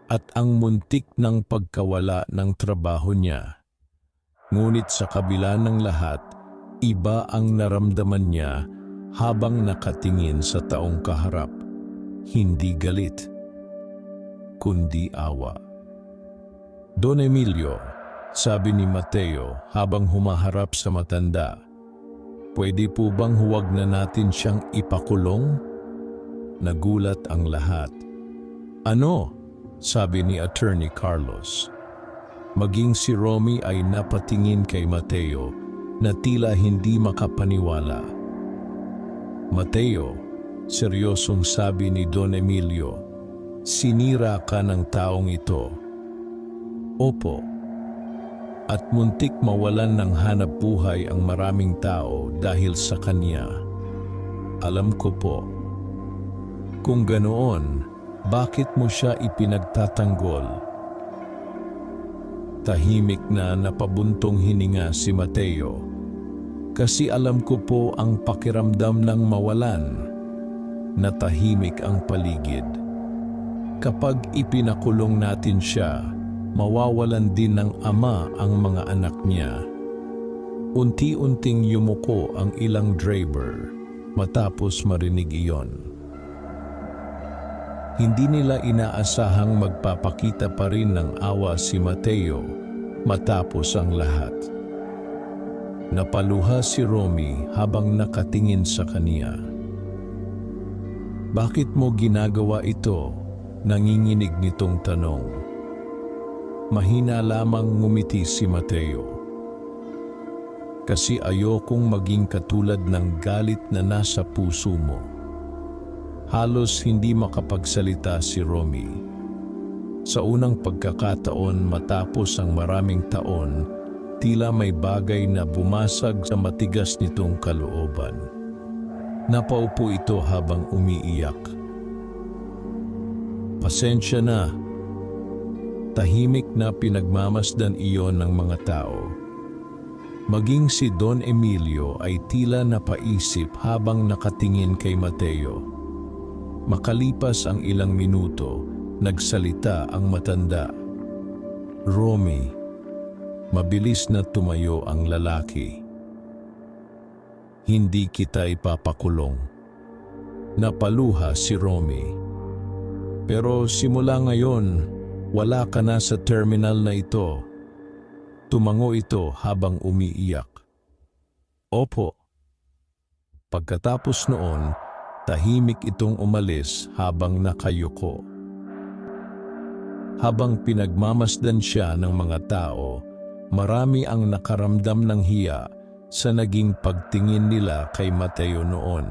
at ang muntik ng pagkawala ng trabaho niya. Ngunit sa kabila ng lahat, iba ang naramdaman niya habang nakatingin sa taong kaharap. Hindi galit, kundi awa. "Don Emilio," sabi ni Mateo habang humaharap sa matanda, "pwede po bang huwag na natin siyang ipakulong?" Nagulat ang lahat. "Ano?" sabi ni Attorney Carlos. Maging si Romy ay napatingin kay Mateo na tila hindi makapaniwala. "Mateo," seryosong sabi ni Don Emilio, "sinira ka ng taong ito." "Opo. At muntik mawalan ng hanap buhay ang maraming tao dahil sa kanya." "Alam ko po." "Kung ganoon, bakit mo siya ipinagtatanggol?" Tahimik na napabuntong hininga si Mateo. "Kasi alam ko po ang pakiramdam ng mawalan." Natahimik ang paligid. "Kapag ipinakulong natin siya, mawawalan din ng ama ang mga anak niya." Unti-unting yumuko ang ilang driver matapos marinig iyon. Hindi nila inaasahang magpapakita pa rin ng awa si Mateo matapos ang lahat. Napaluha si Romy habang nakatingin sa kaniya. "Bakit mo ginagawa ito?" nanginginig nitong tanong. Mahina lamang ngumiti si Mateo. "Kasi ayokong maging katulad ng galit na nasa puso mo." Halos hindi makapagsalita si Romy. Sa unang pagkakataon matapos ang maraming taon, tila may bagay na bumasag sa matigas nitong kalooban. Napaupo ito habang umiiyak. "Pasensya na." tahimik na pinagmamasdan iyon ng mga tao. Maging si Don Emilio ay tila napaisip habang nakatingin kay Mateo. Makalipas ang ilang minuto, nagsalita ang matanda. "Romy," mabilis na tumayo ang lalaki. "Hindi kita ipapakulong." Napaluha si Romy. "Pero simula ngayon, wala ka na sa terminal na ito." Tumango ito habang umiiyak. "Opo." Pagkatapos noon, tahimik itong umalis habang nakayuko. Habang pinagmamasdan siya ng mga tao, marami ang nakaramdam ng hiya sa naging pagtingin nila kay Mateo noon.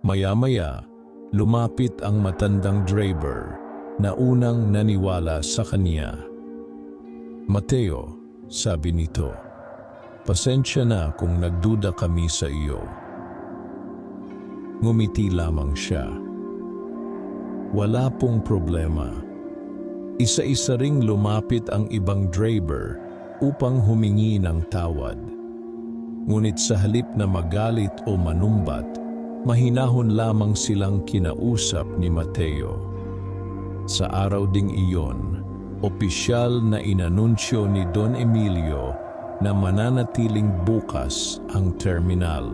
Maya-maya, lumapit ang matandang driver na unang naniwala sa kanya. "Mateo," sabi nito, "pasensya na kung nagduda kami sa iyo." Ngumiti lamang siya. "Wala pong problema." Isa-isa ring lumapit ang ibang driver upang humingi ng tawad. Ngunit sa halip na magalit o manumbat, mahinahon lamang silang kinausap ni Mateo. Sa araw ding iyon, opisyal na inanunsyo ni Don Emilio na mananatiling bukas ang terminal.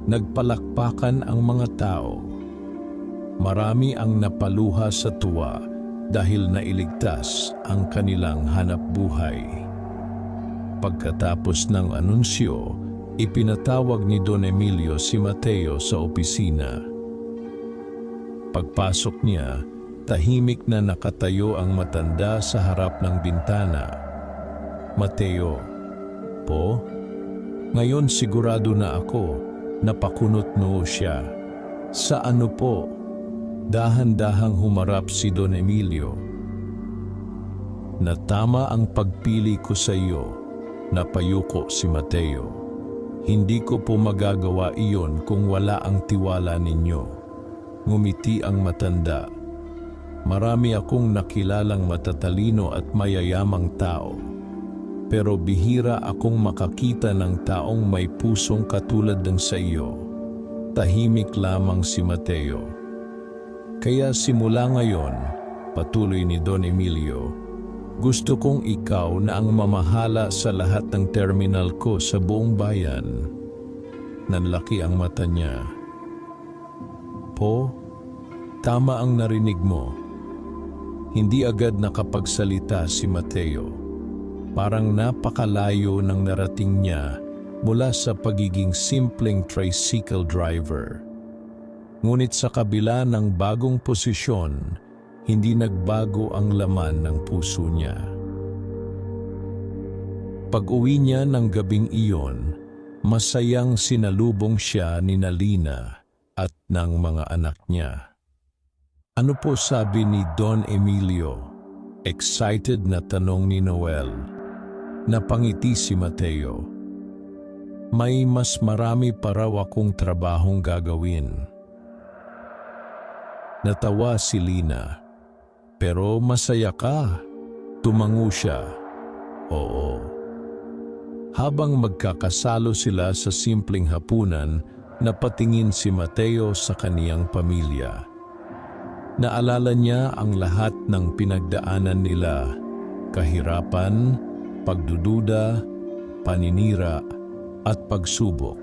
Nagpalakpakan ang mga tao. Marami ang napaluha sa tuwa dahil nailigtas ang kanilang hanapbuhay. Pagkatapos ng anunsyo, ipinatawag ni Don Emilio si Mateo sa opisina. Pagpasok niya, tahimik na nakatayo ang matanda sa harap ng bintana. "Mateo, po? Ngayon sigurado na ako." Napakunot noo siya. "Sa ano po?" Dahan-dahang humarap si Don Emilio. "Na tama ang pagpili ko sa iyo," napayuko si Mateo. "Hindi ko po magagawa iyon kung wala ang tiwala ninyo." Ngumiti ang matanda. "Marami akong nakilalang matatalino at mayayamang tao. Pero bihira akong makakita ng taong may pusong katulad ng sa iyo." Tahimik lamang si Mateo. "Kaya simula ngayon," patuloy ni Don Emilio, "gusto kong ikaw na ang mamahala sa lahat ng terminal ko sa buong bayan." Nanlaki ang mata niya. "Po, tama ang narinig mo." Hindi agad nakapagsalita si Mateo. Parang napakalayo ng narating niya mula sa pagiging simpleng tricycle driver. Ngunit sa kabila ng bagong posisyon, hindi nagbago ang laman ng puso niya. Pag-uwi niya ng gabing iyon, masayang sinalubong siya ni Lina at ng mga anak niya. "Ano po sabi ni Don Emilio?" Excited na tanong ni Noel. Napangiti si Mateo. "May mas marami pa raw akong trabahong gagawin." Natawa si Lina. "Pero masaya ka?" Tumango siya. "Oo." Habang magkakasalo sila sa simpleng hapunan, napatingin si Mateo sa kaniyang pamilya. Naalala niya ang lahat ng pinagdaanan nila, kahirapan, pagdududa, paninira, at pagsubok.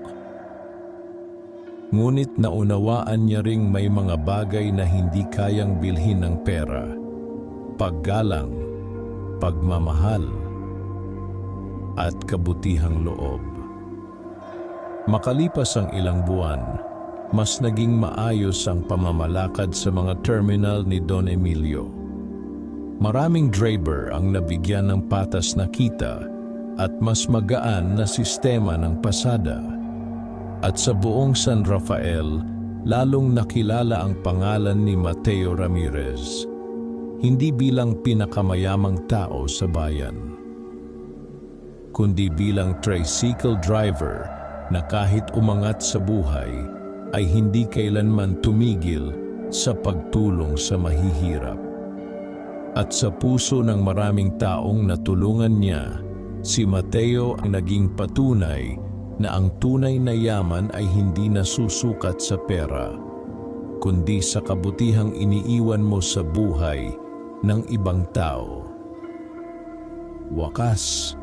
Ngunit naunawaan niya ring may mga bagay na hindi kayang bilhin ng pera, paggalang, pagmamahal, at kabutihang loob. Makalipas ang ilang buwan, mas naging maayos ang pamamalakad sa mga terminal ni Don Emilio. Maraming driver ang nabigyan ng patas na kita at mas magaan na sistema ng pasada. At sa buong San Rafael, lalong nakilala ang pangalan ni Mateo Ramirez, hindi bilang pinakamayamang tao sa bayan, kundi bilang tricycle driver na kahit umangat sa buhay, ay hindi kailanman tumigil sa pagtulong sa mahihirap. At sa puso ng maraming taong natulungan niya, si Mateo ang naging patunay na ang tunay na yaman ay hindi nasusukat sa pera, kundi sa kabutihang iniiwan mo sa buhay ng ibang tao. Wakas,